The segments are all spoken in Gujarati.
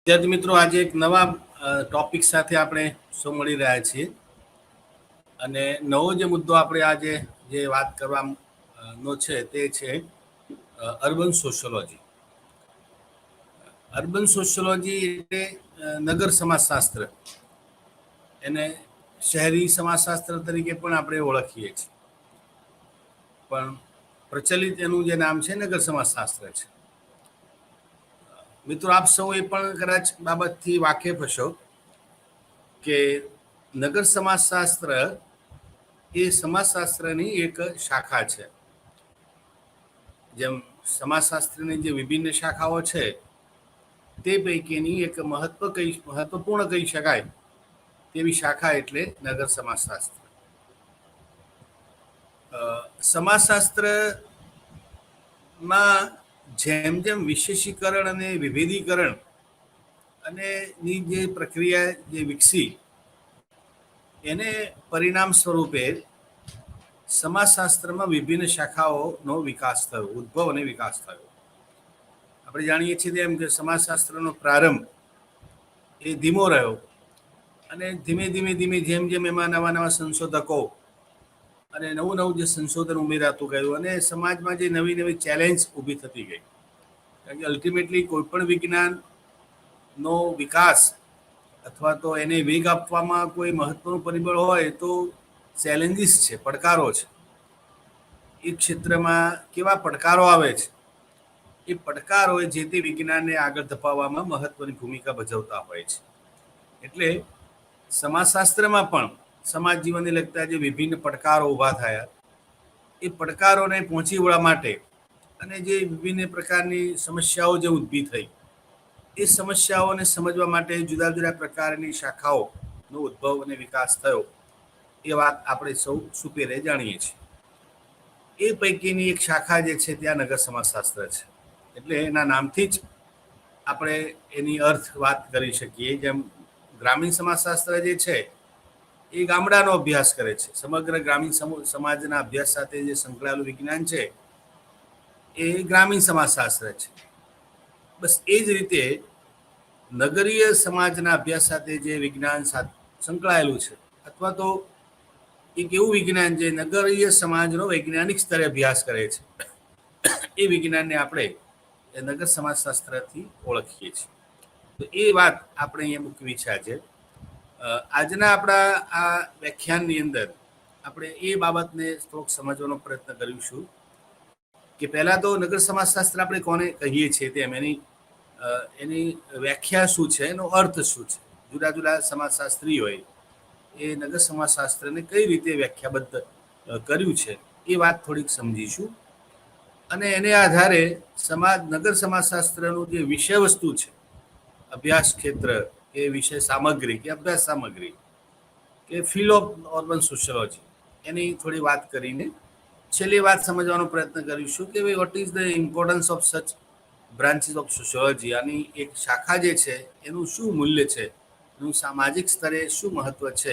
વિદ્યાર્થી મિત્રો, આજે એક નવા ટોપિક સાથે આપણે સૌ મળી રહ્યા છીએ અને નવો જે મુદ્દો આપણે આજે જે વાત કરવાનો છે તે છે અર્બન સોશિયોલોજી. અર્બન સોશિયોલોજી એટલે નગર સમાજશાસ્ત્ર, એને શહેરી સમાજશાસ્ત્ર તરીકે પણ આપણે ઓળખીએ છીએ, પણ પ્રચલિત એનું જે નામ છે નગર સમાજશાસ્ત્ર છે. મિત્રો, આપ સૌ એ પણ કદાચ બાબતથી વાકેફ હશો કે નગર સમાજશાસ્ત્ર એ સમાજશાસ્ત્રની એક શાખા છે. જેમ સમાજશાસ્ત્રની જે વિભિન્ન શાખાઓ છે તે પૈકીની એક મહત્વપૂર્ણ કહી શકાય તેવી શાખા એટલે નગર સમાજશાસ્ત્ર. સમાજશાસ્ત્રમાં જેમ જેમ વિશેષીકરણ અને વિભેદીકરણ અને ની જે પ્રક્રિયા જે વિકસી એને પરિણામ સ્વરૂપે સમાજશાસ્ત્રમાં વિભિન્ન શાખાઓનો વિકાસ થયો, ઉદ્ભવ અને વિકાસ થયો. આપણે જાણીએ છીએ તેમ કે સમાજશાસ્ત્રનો પ્રારંભ એ ધીમો રહ્યો અને ધીમે ધીમે જેમ જેમ એમાં નવા નવા સંશોધકો અને નવું નવું જે સંશોધન ઉમેરાતું ગયું અને સમાજમાં જે નવી નવી ચેલેન્જ ઊભી થતી ગઈ. કારણ કે અલ્ટિમેટલી કોઈ પણ વિજ્ઞાનનો વિકાસ અથવા તો એને વેગ આપવામાં કોઈ મહત્વનું પરિબળ હોય તો ચેલેન્જીસ છે, પડકારો છે. એ ક્ષેત્રમાં કેવા પડકારો આવે છે, એ પડકારો જે તે વિજ્ઞાનને આગળ ધપાવવામાં મહત્વની ભૂમિકા ભજવતા હોય છે. એટલે સમાજશાસ્ત્રમાં પણ સમાજ જીવનને લગતા જે વિભિન્ન પડકારો ઊભા થયા એ પડકારોને પહોંચી વળવા માટે અને જે વિભિન્ન પ્રકારની સમસ્યાઓ જે ઊભી થઈ એ સમસ્યાઓને સમજવા માટે જુદા જુદા પ્રકારની શાખાઓનો ઉદ્ભવ અને વિકાસ થયો એ વાત આપણે સૌ સુપેરે જાણીએ છીએ. એ પૈકીની એક શાખા જે છે ત્યાં નગર સમાજશાસ્ત્ર છે. એટલે એના નામથી જ આપણે એની અર્થ વાત કરી શકીએ. જેમ ગ્રામીણ સમાજશાસ્ત્ર જે છે એ ગામડાનો અભ્યાસ કરે છે. સમગ્ર ગ્રામીણ સમાજના અભ્યાસ સાથે જે સંકળાયેલું વિજ્ઞાન છે એ ગ્રામીણ સમાજશાસ્ત્ર છે. બસ એ જ રીતે નગરીય સમાજના અભ્યાસ સાથે જે વિજ્ઞાન સંકળાયેલું છે અથવા તો એક એવું વિજ્ઞાન જે નગરીય સમાજનો વૈજ્ઞાનિક સ્તરે અભ્યાસ કરે છે એ વિજ્ઞાનને આપણે નગર સમાજશાસ્ત્રથી ઓળખીએ છીએ. તો એ વાત આપણે અહીંયા મૂકવી છે. આજના આપણા આ વ્યાખ્યાનની અંદર આપણે એ બાબતને થોડોક સમજવાનો પ્રયત્ન કરીશું કે પહેલાં તો નગર સમાજશાસ્ત્ર આપણે કોને કહીએ છીએ તેમ એની વ્યાખ્યા શું છે, એનો અર્થ શું છે. જુદા જુદા સમાજશાસ્ત્રીઓએ એ નગર સમાજશાસ્ત્રને કઈ રીતે વ્યાખ્યાબદ્ધ કર્યું છે એ વાત થોડીક સમજીશું અને એને આધારે નગર સમાજશાસ્ત્રનું જે વિષય વસ્તુ છે, અભ્યાસ ક્ષેત્ર કે વિષય સામગ્રી કે અભ્યાસ સામગ્રી કે ફિલ્ડ ઓફ અર્બન સોશિયોલોજી એની થોડી વાત કરીને છેલ્લી વાત સમજવાનો પ્રયત્ન કરીશું કે ભાઈ what is the importance of સચ બ્રાન્ચીસ ઓફ સોશિયોલોજી. આની એક શાખા જે છે એનું શું મૂલ્ય છે, એનું સામાજિક સ્તરે શું મહત્વ છે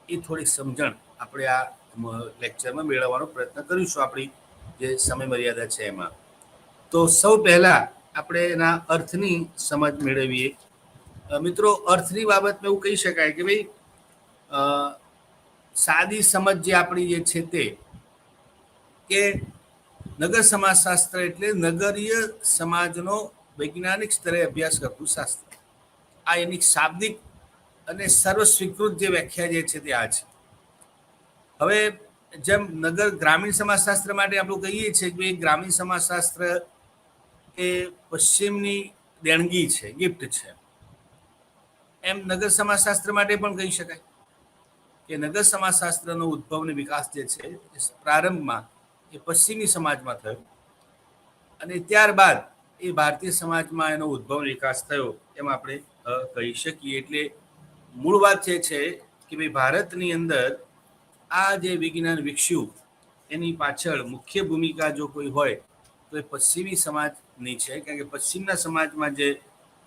એ થોડીક સમજણ આપણે આ લેક્ચરમાં મેળવવાનો પ્રયત્ન કરીશું આપણી જે સમય મર્યાદા છે એમાં. તો સૌ પહેલાં આપણે એના અર્થની સમજ મેળવીએ. મિત્રો, અર્થની બાબતમાં એવું કહી શકાય કે ભાઈ સાદી સમજ જે આપણી જે છે તે કે નગર સમાજશાસ્ત્ર એટલે નગરીય સમાજનો વૈજ્ઞાનિક સ્તરે અભ્યાસ કરતું શાસ્ત્ર. આ એની શાબ્દિક અને સર્વસ્વીકૃત જે વ્યાખ્યા જે છે તે આ છે. હવે જેમ ગ્રામીણ સમાજશાસ્ત્ર માટે આપણે કહીએ છીએ કે ગ્રામીણ સમાજશાસ્ત્ર એ પશ્ચિમની દેણગી છે, ગિફ્ટ છે, એમ નગર સમાજશાસ્ત્ર માટે પણ કહી શકાય કે નગર સમાજશાસ્ત્રનો ઉદ્ભવ અને વિકાસ જે છે એ પ્રારંભમાં એ પશ્ચિમી સમાજમાં થયો અને ત્યારબાદ એ ભારતીય સમાજમાં એનો ઉદ્ભવ વિકાસ થયો એમ આપણે કહી શકીએ. એટલે મૂળ વાત જે છે કે ભાઈ ભારતની અંદર આ જે વિજ્ઞાન વિકસ્યું એની પાછળ મુખ્ય ભૂમિકા જો કોઈ હોય તો એ પશ્ચિમી સમાજની છે. કારણ કે પશ્ચિમના સમાજમાં જે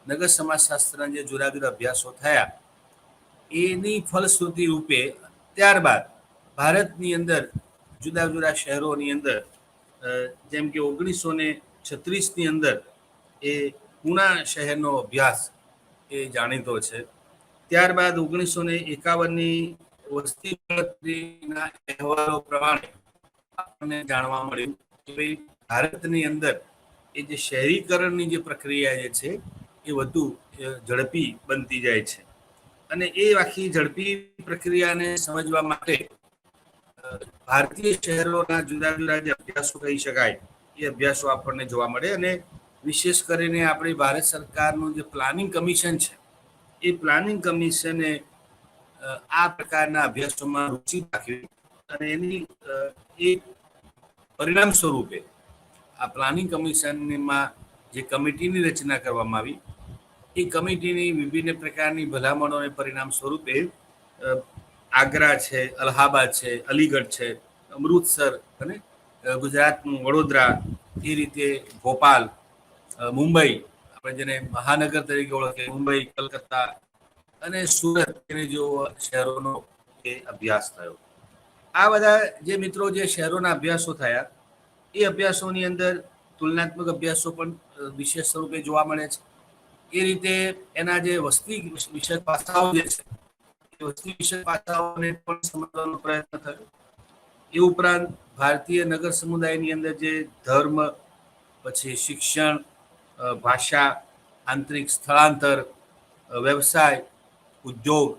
નગર સમાજશાસ્ત્રના જે જુદા જુદા અભ્યાસો થયા એની ફલશ્રુતિ રૂપે ત્યારબાદ ભારતની અંદર જુદા જુદા શહેરોની અંદર જેમ કે 1936ની અંદર એ પૂના શહેરનો અભ્યાસ એ જાણીતો છે. ત્યારબાદ 1951ની વસ્તી ગણતરીના અહેવાલો પ્રમાણે આપણને જાણવા મળ્યું કે ભાઈ ભારતની અંદર એ જે શહેરીકરણની જે પ્રક્રિયા જે છે એ વધુ ઝડપી બનતી જાય છે. અને એ આખી ઝડપી પ્રક્રિયાને સમજવા માટે ભારતીય શહેરોના જુદા જુદા જે અભ્યાસો કહી શકાય એ અભ્યાસો આપણને જોવા મળે. અને વિશેષ કરીને આપણી ભારત સરકારનું જે પ્લાનિંગ કમિશન છે એ પ્લાનિંગ કમિશને આ પ્રકારના અભ્યાસોમાં રુચિ દાખવી અને એની એક પરિણામ સ્વરૂપે આ પ્લાનિંગ કમિશનમાં જે કમિટીની રચના કરવામાં આવી એ કમિટીની વિભિન્ન પ્રકારની ભલામણોને પરિણામ સ્વરૂપે આગ્રા છે, અલ્હાબાદ છે, અલીગઢ છે, અમૃતસર અને ગુજરાતનું વડોદરા, એ રીતે ભોપાલ, મુંબઈ, આપણે જેને મહાનગર તરીકે ઓળખીએ, મુંબઈ, કલકત્તા અને સુરત જેવો શહેરોનો એ અભ્યાસ થયો. આ બધા જે મિત્રો જે શહેરોના અભ્યાસો થયા એ અભ્યાસોની અંદર તુલનાત્મક અભ્યાસો પણ વિશેષ સ્વરૂપે જોવા મળે છે. એ રીતે એના જે વસ્તી વિષયક પાસાઓ જે છે એ વસ્તી વિષયક પાસાઓને પણ સમજવાનો પ્રયત્ન થયો. એ ઉપરાંત ભારતીય નગર સમુદાયની અંદર જે ધર્મ, પછી શિક્ષણ, ભાષા, આંતરિક સ્થળાંતર, વ્યવસાય, ઉદ્યોગ,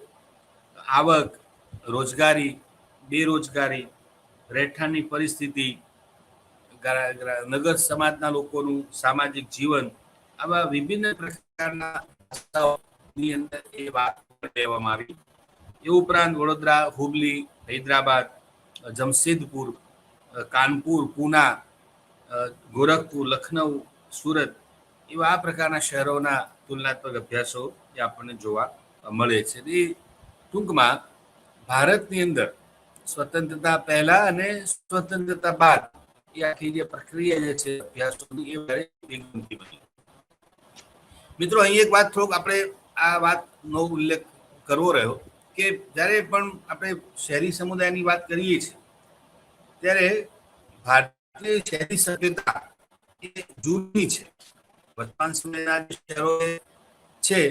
આવક, રોજગારી, બેરોજગારી, રહેઠાણની પરિસ્થિતિ, નગર સમાજના લોકોનું સામાજિક જીવન, આવા વિભિન્ન પ્રકારના પાસાઓની અંદર એ વાત લેવામાં આવી. એ ઉપરાંત વડોદરા, હુબલી, હૈદરાબાદ, જમશેદપુર, કાનપુર, પૂના, ગોરખપુર, લખનઉ, સુરત, એવા આ પ્રકારના શહેરોના તુલનાત્મક અભ્યાસો એ આપણને જોવા મળે છે. એ ટૂંકમાં ભારતની અંદર સ્વતંત્રતા પહેલા અને સ્વતંત્રતા બાદ એ આખી જે પ્રક્રિયા જે છે અભ્યાસોની એ ગમતી બની. મિત્રો, અહીં એક વાત થોડોક આપણે આ વાતનો ઉલ્લેખ કરવો રહ્યો કે જ્યારે પણ આપણે શહેરી સમુદાયની વાત કરીએ છીએ ત્યારે ભારતીય શહેરી સભ્યતા એ જૂની છે. વર્તમાન સમયના જે શહેરો છે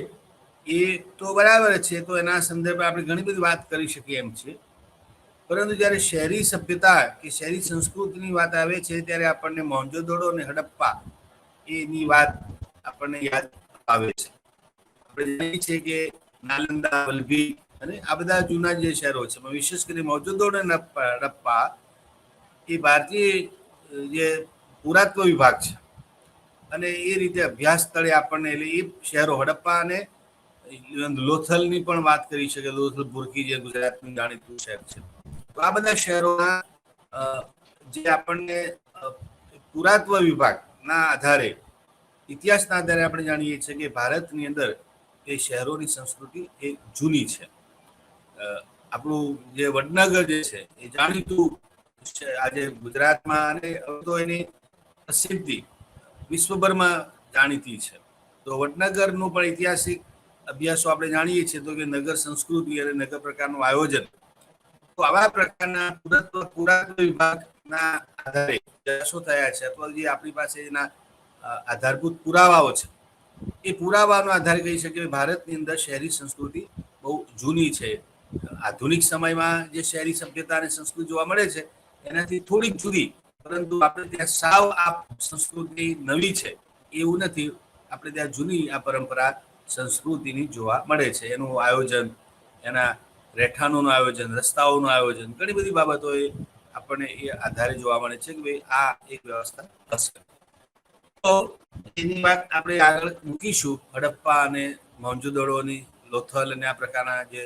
એ તો બરાબર છે, તો એના સંદર્ભે આપણે ઘણી બધી વાત કરી શકીએ એમ છે. પરંતુ જ્યારે શહેરી સભ્યતા કે શહેરી સંસ્કૃતિની વાત આવે છે ત્યારે આપણને મોહેંજો-દડો અને હડપ્પા એની વાત આપણને યાદ આવે છે. આપણે જાણીએ છીએ કે નાલંદા, વલભી અને આ બધા જૂના જે શહેરો છે, વિશેષ કરીને મોહેંજો-દડો અને હડપ્પા એ ભારતીય જે પુરાતત્વ વિભાગ છે અને એ રીતે અભ્યાસ સ્થળે આપણને એટલે એ શહેરો હડપ્પા અને લોથલની પણ વાત કરી શકે. લોથલ બુર્કી જે ગુજરાતનું જાણીતું શહેર છે. તો આ બધા શહેરોના જે આપણને પુરાતત્વ વિભાગના આધારે, ઇતિહાસના આધારે આપણે જાણીએ છીએ કે ભારતની અંદર એ શહેરોની સંસ્કૃતિ એ જૂની છે. આપણું જે વડનગર જે છે એ જાણીતું આજે ગુજરાતમાં અને તો એની પ્રસિદ્ધિ વિશ્વભરમાં જાણીતી છે. તો વડનગરનું પણ ઐતિહાસિક અભ્યાસો આપણે જાણીએ છીએ તો કે નગર સંસ્કૃતિ અને નગર પ્રકારનું આયોજન. તો આવા પ્રકારના પુરાતત્વ વિભાગના આધારે અભ્યાસો થયા છે અથવા જે આપણી પાસે એના આધારભૂત પુરાવાઓ છે એ પુરાવાનો આધારે કહી શકીએ ભારતની અંદર શહેરી સંસ્કૃતિ બહુ જૂની છે. આધુનિક સમયમાં જે શહેરી સભ્યતા અને સંસ્કૃતિ જોવા મળે છે એનાથી થોડીક જુદી, પરંતુ આપણે ત્યાં સાવ આ સંસ્કૃતિ નવી છે એવું નથી. આપણે ત્યાં જૂની આ પરંપરા સંસ્કૃતિની જોવા મળે છે. એનું આયોજન, એના રહેઠાણોનું આયોજન, રસ્તાઓનું આયોજન, ઘણી બધી બાબતો એ આપણને એ આધારે જોવા મળે છે કે ભાઈ આ એક વ્યવસ્થા હશે. તો એની વાત આપણે આગળ મૂકીશું. હડપ્પા અને મોહેંજો-દડોની, લોથલ અને આ પ્રકારના જે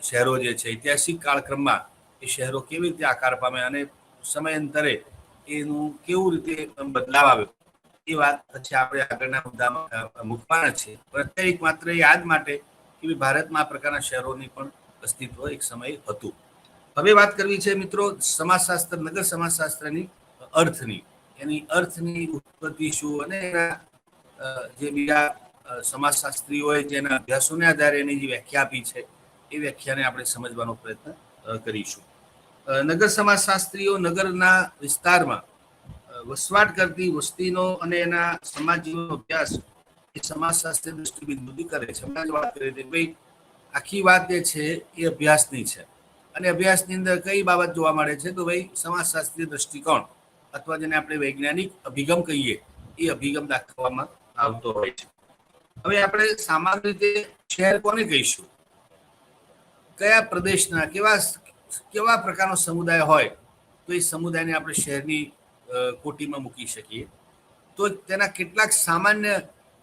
શહેરો જે છે ઐતિહાસિક કાળક્રમમાં એ શહેરો કેવી રીતે આકાર પામે અને સમયાંતરે એનું કેવું રીતે બદલાવ આવ્યો એ વાત પછી આપણે આગળના મુદ્દામાં મૂકવાના છે. પણ અત્યારે માત્ર યાદ માટે કે ભારતમાં આ પ્રકારના શહેરોની પણ અસ્તિત્વ એક સમય હતું. હવે વાત કરવી છે મિત્રો સમાજશાસ્ત્ર, નગર સમાજશાસ્ત્રની અર્થની. એની અર્થની ઉત્પત્તિ શું અને એના જે બીજા સમાજશાસ્ત્રીઓએ જેના અભ્યાસોને આધારે એની જે વ્યાખ્યા આપી છે એ વ્યાખ્યાને આપણે સમજવાનો પ્રયત્ન કરીશું. નગર સમાજશાસ્ત્રીઓ નગરના વિસ્તારમાં વસવાટ કરતી વસ્તીનો અને એના સમાજ જીવનનો અભ્યાસ એ સમાજશાસ્ત્રીય દૃષ્ટિબિંદુથી કરે છે. હમણાં જ વાત કરી હતી ભાઈ, આખી વાત જે છે એ અભ્યાસની છે, અને અભ્યાસની અંદર કઈ બાબત જોવા મળે છે તો ભાઈ સમાજશાસ્ત્રીય દૃષ્ટિકોણ અથવા જેને આપણે વૈજ્ઞાનિક અભિગમ કહીએ એ અભિગમ દાખવવામાં આવતો હોય છે. હવે આપણે સામાન્ય રીતે શહેર કોને કહીશું, કયા પ્રદેશના કેવા પ્રકારનો સમુદાય હોય તો એ સમુદાયને આપણે શહેરની કોટીમાં મૂકી શકીએ. તો તેના કેટલાક સામાન્ય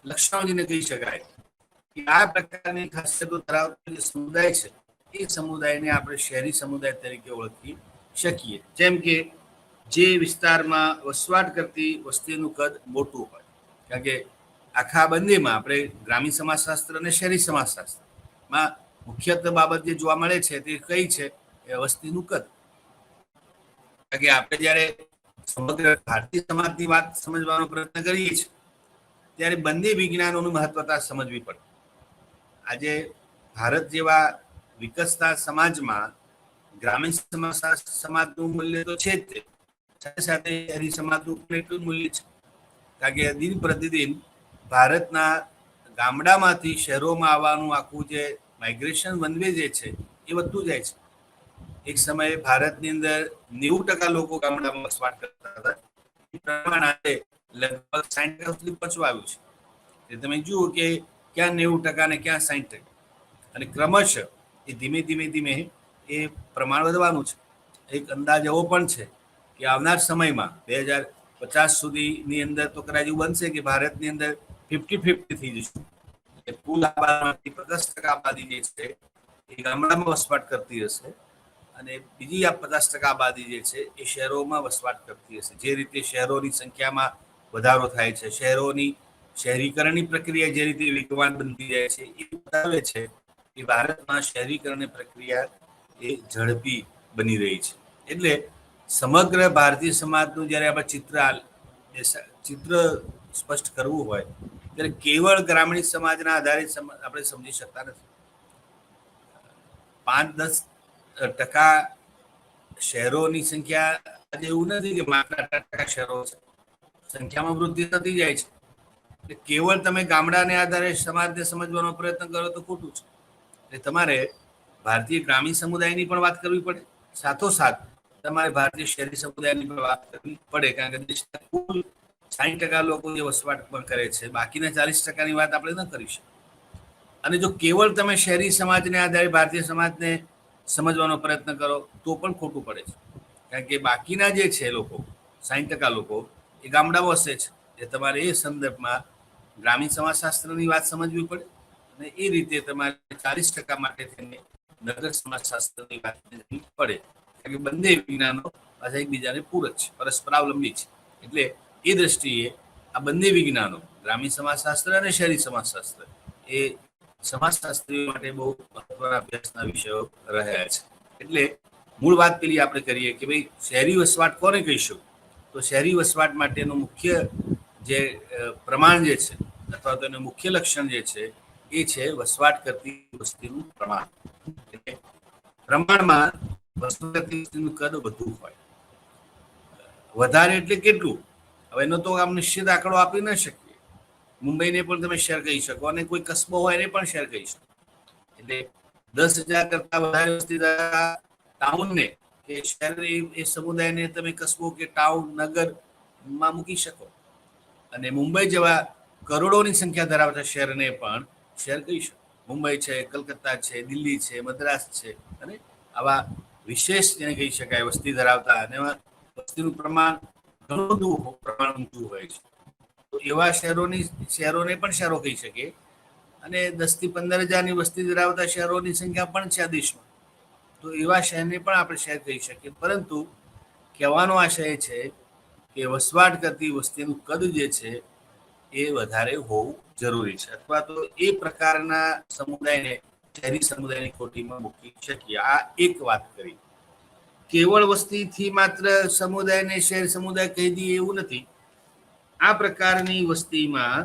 લક્ષણો જેને કહી શકાય કે આ પ્રકારની ખાસિયતો ધરાવતો જે સમુદાય છે એ સમુદાયને આપણે શહેરી સમુદાય તરીકે ઓળખી શકીએ. જેમ કે જે વિસ્તારમાં વસવાટ કરતી વસ્તીનું કદ મોટું હોય, કારણ કે આખા બંનેમાં આપણે ગ્રામીણ સમાજશાસ્ત્ર અને શહેરી સમાજશાસ્ત્રમાં મુખ્યત્વે બાબત જે જોવા મળે છે તે કઈ છે, એ વસ્તીનું કદ. કારણ કે આપણે જ્યારે સમગ્ર ભારતીય સમાજની વાત સમજવાનો પ્રયત્ન કરીએ છીએ ત્યારે બંને વિજ્ઞાનોનું મહત્વતા સમજવી પડે. આજે ભારત જેવા વિકસતા સમાજમાં ગ્રામીણ સમાજનું મૂલ્ય તો છે જ, તે સાથે સાથે શહેરી સમાજનું પણ એટલું મૂલ્ય છે. કારણ કે દિન પ્રતિદિન ભારતના ગામડામાંથી શહેરોમાં આવવાનું આખું જે માઇગ્રેશન વનવે જે છે એ વધતું જાય છે. એક સમયે ભારતની અંદર 90% લોકો ગામડામાં વસવાટ કરતા હતા, એ પ્રમાણ આજે લગભગ 60% સુધી પહોંચવા આવ્યું છે. તમે જુઓ કે ક્યાં 90% ને ક્યાં 60%, અને ક્રમશઃ એ ધીમે ધીમે એ પ્રમાણ વધવાનું છે. એક અંદાજ એવો પણ છે કે આવનાર સમયમાં 2050 સુધીની અંદર તો કદાચ એવું બનશે કે ભારતની અંદર 50-50 થઈ જશે. કુલ આબાદીમાંથી 50% આબાદી જે છે એ ગામડામાં વસવાટ કરતી હશે, અને બીજી આ 50% આબાદી જે છે એ શહેરોમાં વસવાટ કરતી હશે. જે રીતે શહેરોની સંખ્યામાં વધારો થાય છે, શહેરીકરણની પ્રક્રિયા જે રીતે વેગવાન બનતી જાય છે, એ બતાવે છે કે ભારતમાં શહેરીકરણની પ્રક્રિયા એ ઝડપી બની રહી છે. એટલે સમગ્ર ભારતીય સમાજનું જ્યારે આપણે ચિત્ર સ્પષ્ટ કરવું હોય ત્યારે કેવળ ગ્રામીણ સમાજના આધારે આપણે સમજી શકતા નથી. 5-10% શહેરોની સંખ્યા આજે એવું નથી કે માત્ર 8% શહેરો છે, સંખ્યામાં વૃદ્ધિ થતી જાય છે. એટલે કેવળ તમે ગામડાને આધારે સમાજને સમજવાનો પ્રયત્ન કરો તો ખોટું છે. એટલે તમારે ભારતીય ગ્રામીણ સમુદાયની પણ વાત કરવી પડે, સાથોસાથ તમારે ભારતીય શહેરી સમુદાયની પણ વાત કરવી પડે. કારણ કે દેશના કુલ 60% લોકો જે વસવાટ પણ કરે છે, બાકીના 40%ની વાત આપણે ન કરી શકીએ. અને જો કેવળ તમે શહેરી સમાજને આધારે ભારતીય સમાજને સમજવાનો પ્રયત્ન કરો તો પણ ખોટું પડે છે. કારણ કે બાકીના જે છે લોકો, 60% લોકો એ ગામડામાં વસે છે. એ તમારે એ સંદર્ભમાં ગ્રામીણ સમાજશાસ્ત્રની વાત સમજવી પડે, અને એ રીતે તમારે 40% માટે થઈને નગર સમાજશાસ્ત્રની વાત સમજવી પડે. કારણ કે બંને વિજ્ઞાનો પાછા એકબીજાને પૂરક છે, પરસ્પરાવલંબી છે. એટલે એ દ્રષ્ટિએ આ બંને વિજ્ઞાનો, ગ્રામીણ સમાજશાસ્ત્ર અને શહેરી સમાજશાસ્ત્ર, એ સમાજશાસ્ત્રીઓ માટે બહુ મહત્વના અભ્યાસના વિષયો રહ્યા છે. એટલે મૂળ વાત પેલી આપણે કરીએ કે ભાઈ શહેરી વસવાટ કોને કહીશું, તો શહેરી વસવાટ માટેનું મુખ્ય જે પ્રમાણ જે છે અથવા તો એનું મુખ્ય લક્ષણ જે છે એ છે વસવાટ કરતી વસ્તીનું પ્રમાણ. પ્રમાણમાં વસવાટ કરતી વસ્તીનું કદ વધુ હોય. વધારે એટલે કેટલું, હવે એનો તો આમ નિશ્ચિત આંકડો આપી ન શકીએ. મુંબઈને પણ તમે શહેર કહી શકો, અને કોઈ કસ્બો હોય એને પણ શહેર કહી શકો. એટલે 10,000 કરતા વધારે વસ્તી ધરાવતા ટાઉનને કે શહેર, એ સમુદાયને તમે કસ્બો કે ટાઉન, નગરમાં મૂકી શકો. અને મુંબઈ જેવા કરોડોની સંખ્યા ધરાવતા શહેરને પણ શહેર કહી શકો. મુંબઈ છે, કલકત્તા છે, દિલ્હી છે, મદ્રાસ છે, અને આવા વિશેષ જેને કહી શકાય વસ્તી ધરાવતા, અને એમાં વસ્તીનું પ્રમાણ ઘણું બધું પ્રમાણ ઊંચું હોય છે. તો એવા શહેરોને પણ શહેરો કહી શકે. અને 10-15,000ની વસ્તી ધરાવતા શહેરોની સંખ્યા પણ છે આ દેશમાં, તો એવા શહેરને પણ આપણે શહેર કહી શકીએ. પરંતુ કહેવાનો આશય છે કે વસવાટ કરતી વસ્તીનું કદ જે છે એ વધારે હોવું જરૂરી છે, અથવા તો એ પ્રકારના સમુદાયને શહેરી સમુદાયની કોટીમાં મૂકી શકીએ. આ એક વાત કરી. કેવળ વસ્તીથી માત્ર સમુદાયને શહેર સમુદાય કહી દઈએ એવું નથી. આ પ્રકારની વસ્તીમાં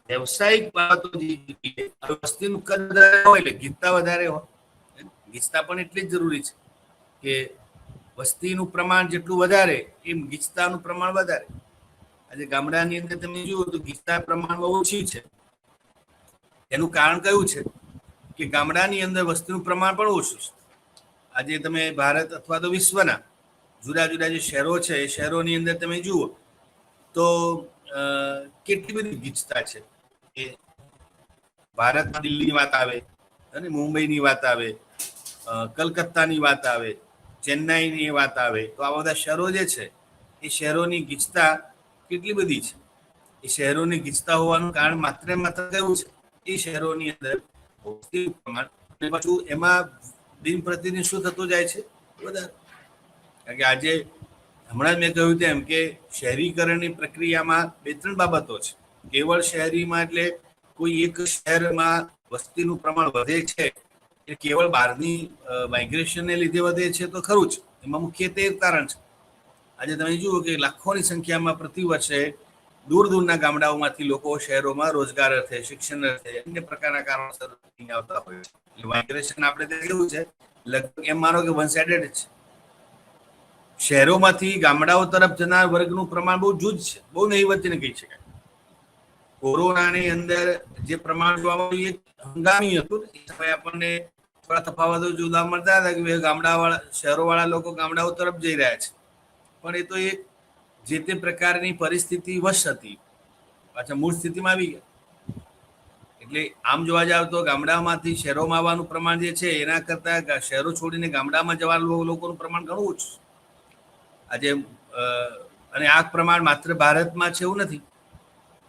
વ્યવસાયિક બાબતો વસ્તીનું કદ વધારે હોય એટલે ગીચતા વધારે હોય. ગીચતા પણ એટલી જ જરૂરી છે કે વસ્તીનું પ્રમાણ જેટલું વધારે એમ ગીચતાનું પ્રમાણ વધારે. આજે ગામડાની અંદર તમે જુઓ તો ગીચતા પ્રમાણમાં ઓછી છે. એનું કારણ કયું છે કે ગામડાની અંદર વસ્તીનું પ્રમાણ પણ ઓછું છે. આજે તમે ભારત અથવા તો વિશ્વના જુદા જુદા જે શહેરો છે એ શહેરોની અંદર તમે જુઓ તો કેટલી બધી ગીચતા છે. એ ભારતમાં દિલ્હીની વાત આવે અને મુંબઈની વાત આવે, કલકત્તાની વાત આવે, ચેન્નાઈની વાત આવે, તો આ બધા શહેરો જે છે એ શહેરોની ગીચતા કેટલી બધી છે. એ શહેરોની ગીચતા હોવાનું કારણ માત્ર કયું છે? એ શહેરોની અંદર પ્રમાણ, પાછું એમાં દિન પ્રતિદિન શું થતું જાય છે? વધારે. કારણ કે આજે હમણાં મેં કહ્યું તેમ કે શહેરીકરણની પ્રક્રિયામાં 2-3 બાબતો છે. કેવળ શહેરીમાં એટલે કોઈ એક શહેરમાં વસ્તીનું પ્રમાણ વધે છે એ કેવળ બહારની માઇગ્રેશનને લીધે વધે છે તો ખરું જ, એમાં મુખ્યત્વે કારણ છે. આજે તમે જુઓ કે લાખોની સંખ્યામાં પ્રતિ વર્ષે દૂર દૂરના ગામડાઓમાંથી લોકો શહેરોમાં રોજગાર અર્થે, શિક્ષણ અર્થે, અન્ય પ્રકારના કારણોસર આવતા હોય છે. એટલે માઇગ્રેશન આપણે ત્યાં કેવું છે, લગભગ એમ માનો કે વન સાઇડેડ છે. શહેરોમાંથી ગામડાઓ તરફ જનાર વર્ગનું પ્રમાણ બહુ જુજ છે, બહુ નહીવત કહી શકાય. કોરોનાની અંદર જે પ્રમાણ જોવા મળ્યું એ હંગામી હતું. એ સમયે આપણને થોડા તફાવતો જોવા મળતા હતા કે ગામડાવાળા, શહેરોવાળા લોકો ગામડાઓ તરફ જઈ રહ્યા છે. પણ એ તો એક જે તે પ્રકારની પરિસ્થિતિ વશ હતી, પાછા મૂળ સ્થિતિમાં આવી ગયા. એટલે આમ જોવા જાવ તો ગામડામાંથી શહેરોમાં આવવાનું પ્રમાણ જે છે એના કરતા શહેરો છોડીને ગામડામાં જવા લોકોનું પ્રમાણ ઘણું ઓછું છે આજે. અને આ પ્રમાણ માત્ર ભારતમાં છે એવું નથી.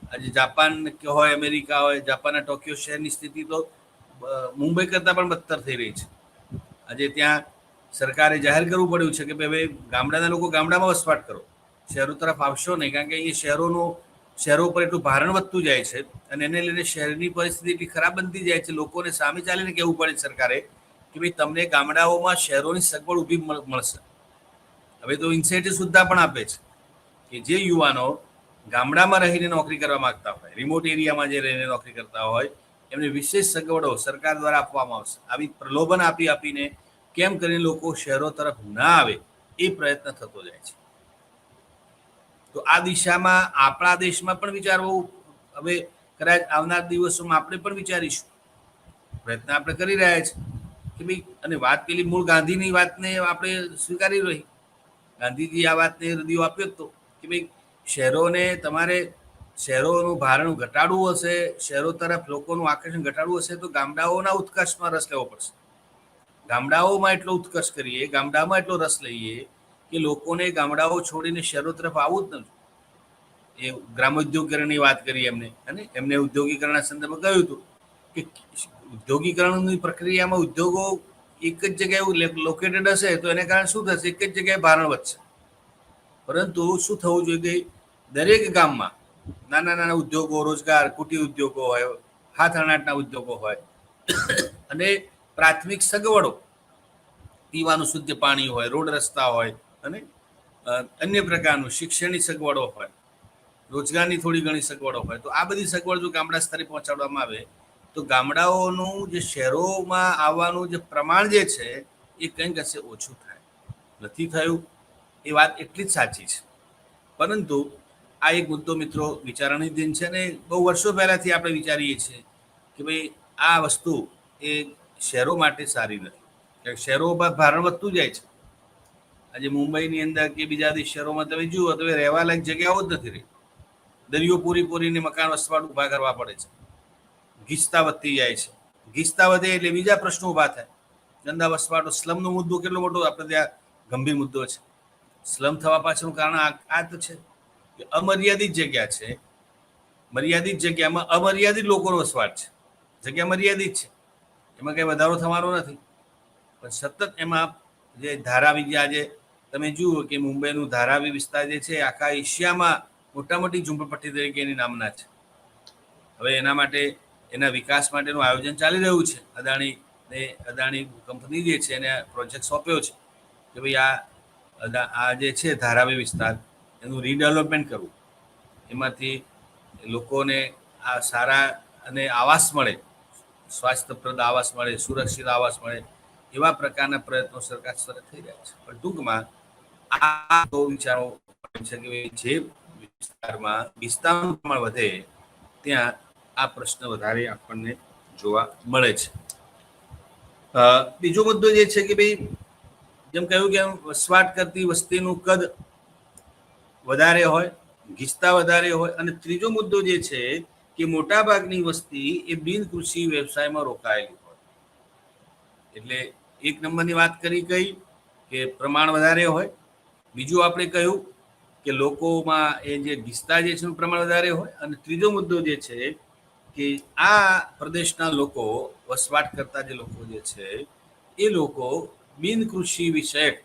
આજે જાપાન હોય, અમેરિકા હોય, જાપાનના ટોક્યો શહેરની સ્થિતિ તો મુંબઈ કરતાં પણ બદતર થઈ રહી છે. આજે ત્યાં સરકારે જાહેર કરવું પડ્યું છે કે ભાઈ ગામડાના લોકો ગામડામાં વસવાટ કરો, શહેરો તરફ આવશો નહીં. કારણ કે એ શહેરો પર એટલું ભારણ વધતું જાય છે અને એને લઈને શહેરની પરિસ્થિતિ એટલી ખરાબ બનતી જાય છે. લોકોને સામે ચાલીને કહેવું પડે સરકારે કે ભાઈ તમને ગામડાઓમાં શહેરોની સગવડ ઊભી મળશે. હવે તો ઇન્સેન્ટિવ સુદ્ધા પણ આપે છે કે જે યુવાનો ગામડામાં રહીને નોકરી કરવા માંગતા હોય, રિમોટ એરિયામાં જે રહીને નોકરી કરતા હોય, એમને વિશેષ સગવડો સરકાર દ્વારા આપવામાં આવશે. આવી પ્રલોભન આપીને કેમ કરીને લોકો શહેરો તરફ ના આવે એ પ્રયત્ન થતો જાય છે. તો આ દિશામાં આપણા દેશમાં પણ વિચારવું, હવે કદાચ આવનાર દિવસોમાં આપણે પણ વિચારીશું. પ્રયત્ન આપણે કરી રહ્યા છીએ કે ભાઈ, અને વાત પેલી મૂળ ગાંધીની વાતને આપણે સ્વીકારી રહી. ગાંધીજી આ વાતને હૃદય આપ્યો હતો કે ભાઈ શહેરોનું ભારણ ઘટાડવું હશે, શહેરો તરફ લોકોનું આકર્ષણ ઘટાડવું હશે તો ગામડાઓના ઉત્કર્ષમાં રસ લેવો પડશે. ગામડાઓમાં એટલો ઉત્કર્ષ કરીએ, ગામડામાં એટલો રસ લઈએ કે લોકોને ગામડાઓ છોડીને શહેરો તરફ આવવું જ નથી. એ ગ્રામોદ્યોગીકરણની વાત કરી એમને ઉદ્યોગીકરણના સંદર્ભમાં કહ્યું હતું કે ઉદ્યોગીકરણની પ્રક્રિયામાં ઉદ્યોગો એક જ જગ્યાએ લોકેટેડ હશે તો એને કારણે શું થશે? એક જ જગ્યાએ ભારણ વધશે. પરંતુ શું થવું જોઈએ કે દરેક ગામમાં નાના નાના ઉદ્યોગો, રોજગાર, કુટીર ઉદ્યોગો હોય, હાથ અણાટના ઉદ્યોગો હોય અને પ્રાથમિક સગવડો, પીવાનું શુદ્ધ પાણી હોય, રોડ રસ્તા હોય અને અન્ય પ્રકારનું શિક્ષણની સગવડો હોય, રોજગારની થોડી ઘણી સગવડો હોય, તો આ બધી સગવડ જો ગામડા સ્તરે પહોંચાડવામાં આવે તો ગામડાઓનું જે શહેરોમાં આવવાનું જે પ્રમાણ જે છે એ કંઈક હશે ઓછું થાય. નથી થયું એ વાત એટલી જ સાચી છે. પરંતુ આ એક મુદ્દો મિત્રો વિચારણાની દિન છે ને બહુ વર્ષો પહેલાથી આપણે વિચારીએ છીએ કે ભાઈ આ વસ્તુ એ શહેરો માટે સારી નથી. કારણ શહેરો પર ભારણ વધતું જાય છે. આજે મુંબઈની અંદર કે બીજા શહેરોમાં તમે જુઓ તો રહેવા લાયક જગ્યાઓ જ નથી રહી. દરિયો પૂરીને મકાન વસવાટ ઊભા કરવા પડે છે. ગીચતા વધતી જાય છે. ગીચતા વધે એટલે બીજા પ્રશ્નો ઊભા થાય. ગંદા વસવાટો, સ્લમનો મુદ્દો કેટલો મોટો આપણે ત્યાં ગંભીર મુદ્દો છે. સ્લમ થવા પાછળનું કારણ આ તો છે કે અમર્યાદિત જગ્યા છે. મર્યાદિત જગ્યામાં અમર્યાદિત લોકોનો વસવાટ છે. જગ્યા મર્યાદિત છે, એમાં કંઈ વધારો થવાનો નથી. પણ સતત એમાં જે ધારાવી, આજે તમે જુઓ કે મુંબઈનું ધારાવી વિસ્તાર જે છે આખા એશિયામાં મોટા મોટી ઝૂંપડપટ્ટી તરીકે એની નામના છે. હવે એના માટે, એના વિકાસ માટેનું આયોજન ચાલી રહ્યું છે. અદાણી કંપની જે છે એને પ્રોજેક્ટ સોંપ્યો છે કે ભાઈ આ જે છે ધારાવી વિસ્તાર એનું રીડેવલપમેન્ટ કરવું, એમાંથી લોકોને આ સારા અને આવાસ મળે, સ્વાસ્થ્યપ્રદ આવાસ મળે, સુરક્ષિત આવાસ મળે, એવા પ્રકારના પ્રયત્નો સરકાર સ્તરે થઈ રહ્યા છે. પણ ટૂંકમાં આ વિચારો છે કે જે વિસ્તારમાં વિસ્તારનું પ્રમાણ વધે ત્યાં આ પ્રશ્ન વધારે આપણને જોવા મળે છે. બીજો મુદ્દો જે છે કે ભાઈ જેમ કહ્યું કે વસવાટ કરતી વસ્તીનું કદ વધારે હોય, ગીચતા વધારે હોય, અને ત્રીજો મુદ્દો જે છે કે મોટાભાગની વસ્તી એ બિન કૃષિ વ્યવસાયમાં રોકાયેલી હોય. એટલે એક નંબરની વાત કરી કઈ કે પ્રમાણ વધારે હોય. બીજું આપણે કહ્યું કે લોકોમાં એ જે ગીચતા જે છે એનું પ્રમાણ વધારે હોય. અને ત્રીજો મુદ્દો જે છે કે આ પ્રદેશના લોકો વસવાટ કરતા જે લોકો જે છે એ લોકો બિન કૃષિ વિષયક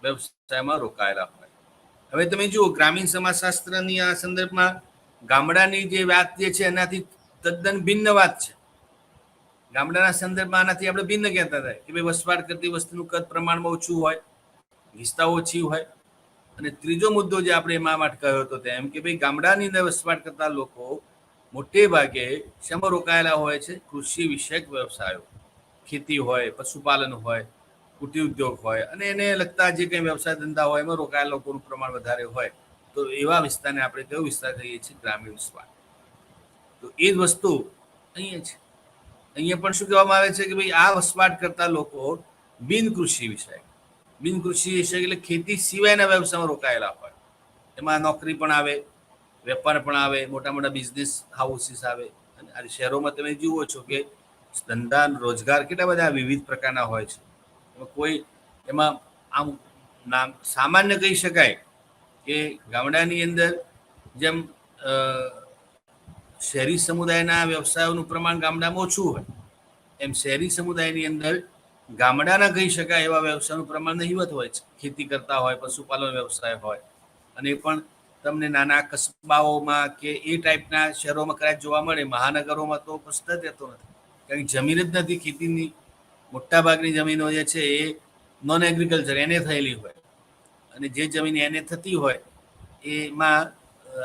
વ્યવસાયમાં રોકાયેલા હોય. હવે તમે જુઓ ગ્રામીણ સમાજશાસ્ત્રની આ સંદર્ભમાં ગામડાની જે વાત જે છે એનાથી તદ્દન ભિન્ન વાત છે. ગામડાના સંદર્ભમાં આનાથી આપણે ભિન્ન કહેતા હતા કે ભાઈ વસવાટ કરતી વસ્તીનું કદ પ્રમાણમાં ઓછું હોય, ગીચતા ઓછી હોય. અને ત્રીજો મુદ્દો જે આપણે એમાં માટે કહ્યો હતો તેમ કે ભાઈ ગામડાની અંદર વસવાટ કરતા લોકો મોટે ભાગે શેમાં રોકાયેલા હોય છે? કૃષિ વિષયક વ્યવસાયો, ખેતી હોય, પશુપાલન હોય, કુટીર ઉદ્યોગ હોય અને એને લગતા જે કંઈ વ્યવસાય ધંધા હોય એમાં રોકાયેલા લોકોનું પ્રમાણ વધારે હોય. તો એવા વિસ્તારને આપણે કયો વિસ્તાર કહીએ છીએ? ગ્રામીણ વિસ્તાર. તો એ જ વસ્તુ અહીંયા છે. અહીંયા પણ શું કહેવામાં આવે છે કે ભાઈ આ વસવાટ કરતા લોકો બિન કૃષિ વિષય, બિન કૃષિ વિષય એટલે ખેતી સિવાયના વ્યવસાયમાં રોકાયેલા હોય. એમાં નોકરી પણ આવે, વેપાર પણ આવે, મોટા મોટા બિઝનેસ હાઉસીસ આવે. અને આ શહેરોમાં તમે જુઓ છો કે ધંધા રોજગાર કેટલા બધા વિવિધ પ્રકારના હોય છે. કોઈ એમાં આમ નામ સામાન્ય કહી શકાય કે ગામડાની અંદર જેમ શહેરી સમુદાયના વ્યવસાયોનું પ્રમાણ ગામડામાં ઓછું હોય એમ શહેરી સમુદાયની અંદર ગામડાના કહી શકાય એવા વ્યવસાયનું પ્રમાણ નહિવત હોય છે. ખેતી કરતા હોય, પશુપાલન વ્યવસાય હોય, અને એ પણ તમને નાના કસ્બાઓમાં કે એ ટાઈપના શહેરોમાં કદાચ જોવા મળે. મહાનગરોમાં તો પ્રશ્ન જ રહેતો નથી, કારણ કે જમીન જ નથી. ખેતીની મોટાભાગની જમીનો જે છે એ નોન એગ્રીકલ્ચર એને થયેલી હોય, અને જે જમીન એને થતી હોય એમાં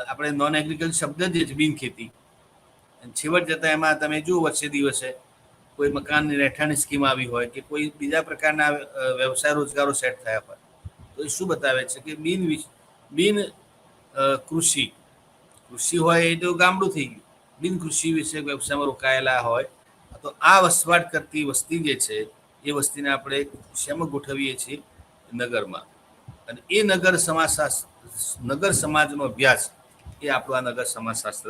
આપણે નોન એગ્રીકલ્ચર શબ્દ જ છે, બિન ખેતી. છેવટ જતાં એમાં તમે જુઓ વર્ષે દિવસે કોઈ મકાનની રહેઠાણની સ્કીમ આવી હોય કે કોઈ બીજા પ્રકારના વ્યવસાય રોજગારો સેટ થયા હોય, તો એ શું બતાવે છે કે બિન કૃષિ હોય એ તો ગામડું થઈ ગયું. બિન કૃષિ વિશે વ્યવસાયમાં રોકાયેલા હોય તો આ વસવાટ કરતી વસ્તી જે છે એ વસ્તીને આપણે શેમાં ગોઠવીએ છીએ? નગરમાં. અને એ નગર સમાજનો અભ્યાસ એ આપણું આ નગર સમાજશાસ્ત્ર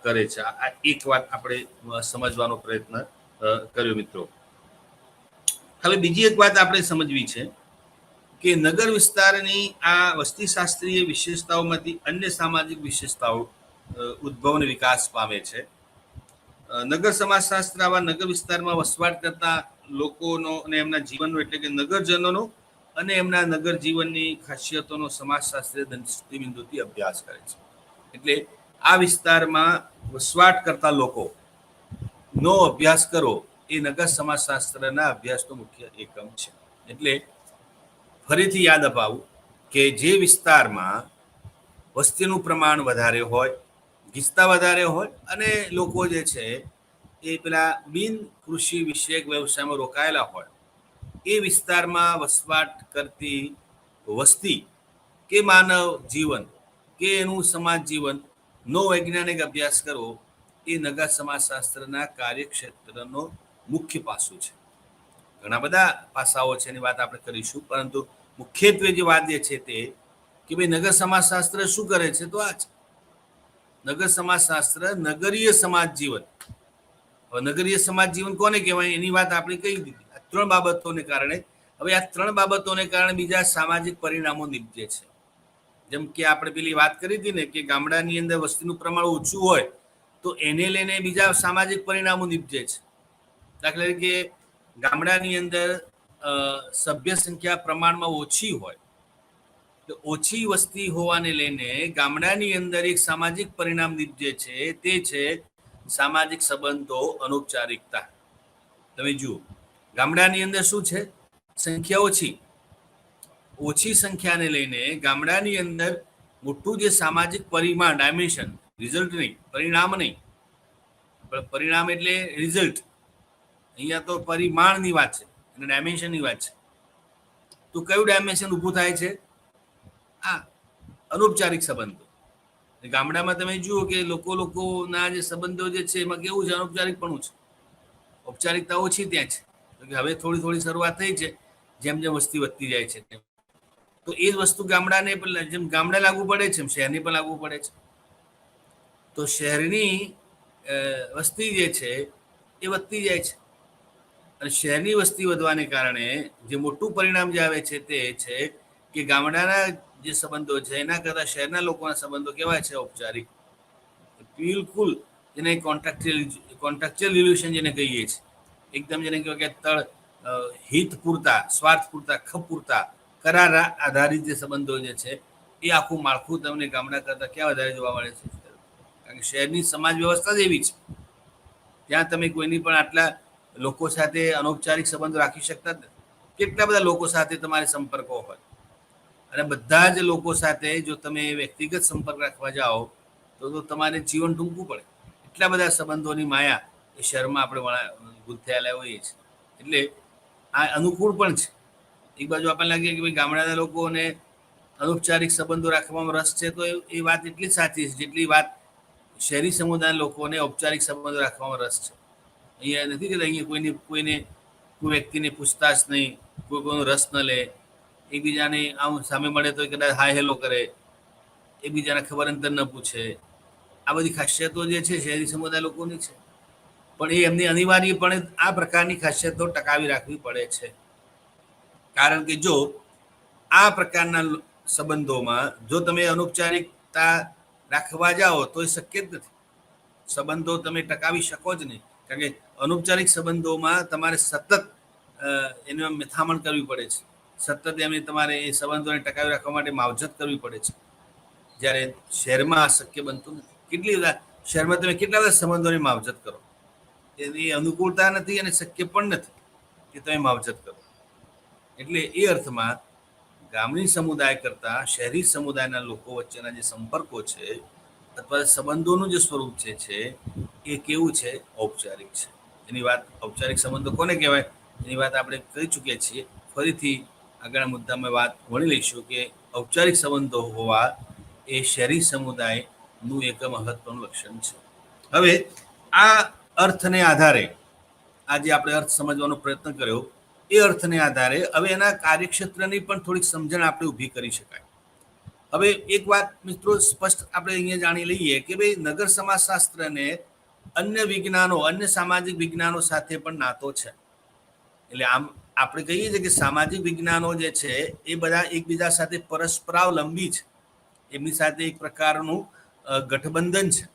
કરે છે. આ એક વાત આપણે સમજવાનો પ્રયત્ન કર્યો મિત્રો. હવે બીજી એક વાત આપણે સમજવી છે કે નગર વિસ્તારની આ વસ્તીશાસ્ત્રીય વિશેષતાઓમાંથી અન્ય સામાજિક વિશેષતાઓ ઉદ્ભવ અને વિકાસ પામે છે. નગર સમાજશાસ્ત્ર આવા નગર વિસ્તારમાં વસવાટ કરતા લોકોનો અને એમના જીવનનો એટલે કે નગરજનોનો અને એમના નગર જીવનની ખાસિયતોનો સમાજશાસ્ત્રીય દૃષ્ટિબિંદુથી અભ્યાસ કરે છે. એટલે આ વિસ્તારમાં વસવાટ કરતા લોકોનો અભ્યાસ કરો એ નગર સમાજશાસ્ત્રના અભ્યાસનો મુખ્ય એકમ છે. એટલે ફરીથી યાદ અપાવું કે જે વિસ્તારમાં વસ્તીનું પ્રમાણ વધારે હોય, ગીચતા વધારે હોય અને લોકો જે છે એ પેલા બિન કૃષિ વિષયક વ્યવસાયમાં રોકાયેલા હોય, એ વિસ્તારમાં વસવાટ કરતી વસ્તી કે માનવ જીવન કે એનું સમાજ જીવનનો વૈજ્ઞાનિક અભ્યાસ કરવો એ નગર સમાજશાસ્ત્રના કાર્યક્ષેત્રનો મુખ્ય પાસું છે. ઘણા બધા પાસાઓ છે, એની વાત આપણે કરીશું, પરંતુ મુખ્યત્વે જે વાત જે છે તે કે ભાઈ નગર સમાજશાસ્ત્ર શું કરે છે? તો આ છે નગર સમાજશાસ્ત્ર નગરીય સમાજ જીવન. હવે નગરીય સમાજ જીવન કોને કહેવાય એની વાત આપણે કહી દીધી. આ ત્રણ બાબતોને કારણે, હવે આ ત્રણ બાબતોને કારણે બીજા સામાજિક પરિણામો નીપજે છે. જેમ કે આપણે પેલી વાત કરી હતી ને કે ગામડાની અંદર વસ્તીનું પ્રમાણ ઓછું હોય તો એને લઈને બીજા સામાજિક પરિણામો નીપજે છે. દાખલા તરીકે ગામડાની અંદર સભ્ય સંખ્યા પ્રમાણમાં ઓછી હોય તો ઓછી વસ્તી હોવાને લઈને ગામડાની અંદર એક સામાજિક પરિણામ નીપજે છે, તે છે સામાજિક સંબંધો, અનૌપચારિકતા. તમે જુઓ ગામડાની અંદર શું છે? સંખ્યા ઓછી સંખ્યાને લઈને ગામડાની અંદર મોટું જે સામાજિક પરિમાણ, ડાયમેન્શન, રિઝલ્ટ નહીં, પરિણામ નહીં, પરિણામ એટલે રિઝલ્ટ. અહીંયા તો પરિમાણની વાત છે અને ડાયમેન્શનની વાત છે. તો કયું ડાયમેન્શન ઊભું થાય છે? આ અનૌપચારિક સંબંધો. ગામડામાં તમે જુઓ કે લોકોના જે સંબંધો જે છે એમાં કેવું છે, અનૌપચારિકપણું છે. ઔપચારિકતા ઓછી ત્યાં છે. કે હવે થોડી થોડી શરૂઆત થઈ છે, જેમ જેમ વસ્તી વધતી જાય છે તેમ. તો એ જ વસ્તુ ગામડાને પણ જેમ ગામડા લાગુ પડે છે એમ શહેરની પણ લાગુ પડે છે. તો શહેરની વસ્તી જે છે એ વધતી જાય છે, અને શહેરની વસ્તી વધવાને કારણે જે મોટું પરિણામ જે આવે છે તે છે કે ગામડાના જે સંબંધો છે એના કરતાં શહેરના લોકોના સંબંધો કેવા છે, ઔપચારિક, બિલકુલ જેને કોન્ટ્રાક્ચ્યુઅલ રિલેશન જેને કહીએ છીએ, એકદમ જેને કહેવાય કે તળ હિત પૂરતા, સ્વાર્થ પૂરતા, ખપ પૂરતા કરાર આધારિત જે સંબંધો જે છે એ આખું માળખું તમને ગામડા કરતાં ક્યાં વધારે જોવા મળે છે? કારણ કે શહેરની સમાજ વ્યવસ્થા જ એવી છે. ત્યાં તમે કોઈની પણ આટલા લોકો સાથે અનૌપચારિક સંબંધો રાખી શકતા જ નથી. કેટલા બધા લોકો સાથે તમારે સંપર્કો હોય, અને બધા જ લોકો સાથે જો તમે વ્યક્તિગત સંપર્ક રાખવા જાઓ તો તમારે જીવન ટૂંકવું પડે. એટલા બધા સંબંધોની માયા એ શહેરમાં આપણે ગુંથાયેલા હોઈએ છીએ. એટલે આ અનુકૂળ પણ છે. એક બાજુ આપણને લાગે કે ભાઈ ગામડાના લોકોને અનૌપચારિક સંબંધો રાખવામાં રસ છે, તો એ વાત એટલી જ સાચી છે જેટલી વાત શહેરી સમુદાયના લોકોને ઔપચારિક સંબંધો રાખવામાં રસ છે. અહીંયા નથી કે અહીંયા કોઈને કોઈ વ્યક્તિને પૂછતાછ નહીં, કોઈનો રસ ન લે, એકબીજાને આમ સામે મળે તો કદાચ હાય હેલો કરે, એકબીજાને ખબર અંતર ન પૂછે. આ બધી ખાસિયતો જે છે શહેરી સમુદાય લોકોની છે, પણ એ એમની અનિવાર્યપણે આ પ્રકારની ખાસિયતો ટકાવી રાખવી પડે છે. કારણ કે જો આ પ્રકારના સંબંધોમાં જો તમે અનૌપચારિકતા રાખવા જાઓ તો એ શક્ય જ નથી. સંબંધો તમે ટકાવી શકો જ નહીં, કારણ કે અનૌપચારિક સંબંધોમાં તમારે સતત એની મથામણ કરવી પડે છે, સતત એમને તમારે એ સંબંધોને ટકાવી રાખવા માટે માવજત કરવી પડે છે. જ્યારે શહેરમાં આ શક્ય બનતું નથી. કેટલી બધા શહેરમાં તમે કેટલા બધા સંબંધોની માવજત કરો, એની અનુકૂળતા નથી અને શક્ય પણ નથી કે તમે માવજત કરો. એટલે એ અર્થમાં ગ્રામીણ સમુદાય કરતાં શહેરી સમુદાયના લોકો વચ્ચેના જે સંપર્કો છે અથવા સંબંધોનું જે સ્વરૂપ છે એ કેવું છે? ઔપચારિક છે. એની વાત ઔપચારિક સંબંધો કોને કહેવાય એની વાત આપણે કહી ચૂક્યા છીએ. ફરીથી આગળના મુદ્દામાં વાત વણી લઈશું કે ઔપચારિક સંબંધો હોવા એ શહેરી સમુદાયનું એક મહત્વનું લક્ષણ છે. હવે આ અર્થને આધારે આજે આપણે અર્થ સમજવાનો પ્રયત્ન કર્યો, એ અર્થને આધારે હવે એના કાર્યક્ષેત્રની પણ થોડીક સમજણ આપણે ઊભી કરી શકાય. હવે એક વાત મિત્રો સ્પષ્ટ આપણે અહીંયા જાણી લઈએ કે ભાઈ નગર સમાજશાસ્ત્રને અન્ય વિજ્ઞાનો, અન્ય સામાજિક વિજ્ઞાનો સાથે પણ નાતો છે. એટલે આમ આપણે કહીએ છીએ કે સામાજિક વિજ્ઞાનો જે છે એ બધા એકબીજા સાથે પરસ્પરાવલંબી છે. એમની સાથે એક પ્રકારનું ગઠબંધન છે,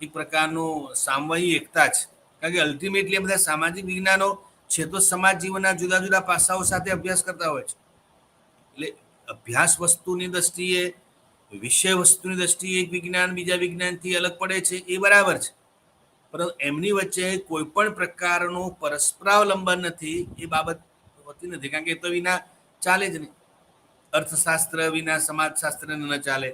એક પ્રકારનું સામૂહિક એકતા છે. કારણ કે અલ્ટિમેટલી બધા સામાજિક વિજ્ઞાનો છે તો સમાજ જીવનના જુદા જુદા પાસાઓ સાથે અભ્યાસ કરતા હોય છે. એટલે અભ્યાસ વસ્તુની દ્રષ્ટિએ, વિષય વસ્તુની દ્રષ્ટિએ એક વિજ્ઞાન બીજા વિજ્ઞાનથી અલગ પડે છે, એ બરાબર છે. પરંતુ એમની વચ્ચે કોઈ પણ પ્રકારનું પરસ્પરાવલંબન નથી એ બાબત હોતી નથી. કારણ કે એ તો વિના ચાલે જ નહીં. અર્થશાસ્ત્ર વિના સમાજશાસ્ત્રને ન ચાલે,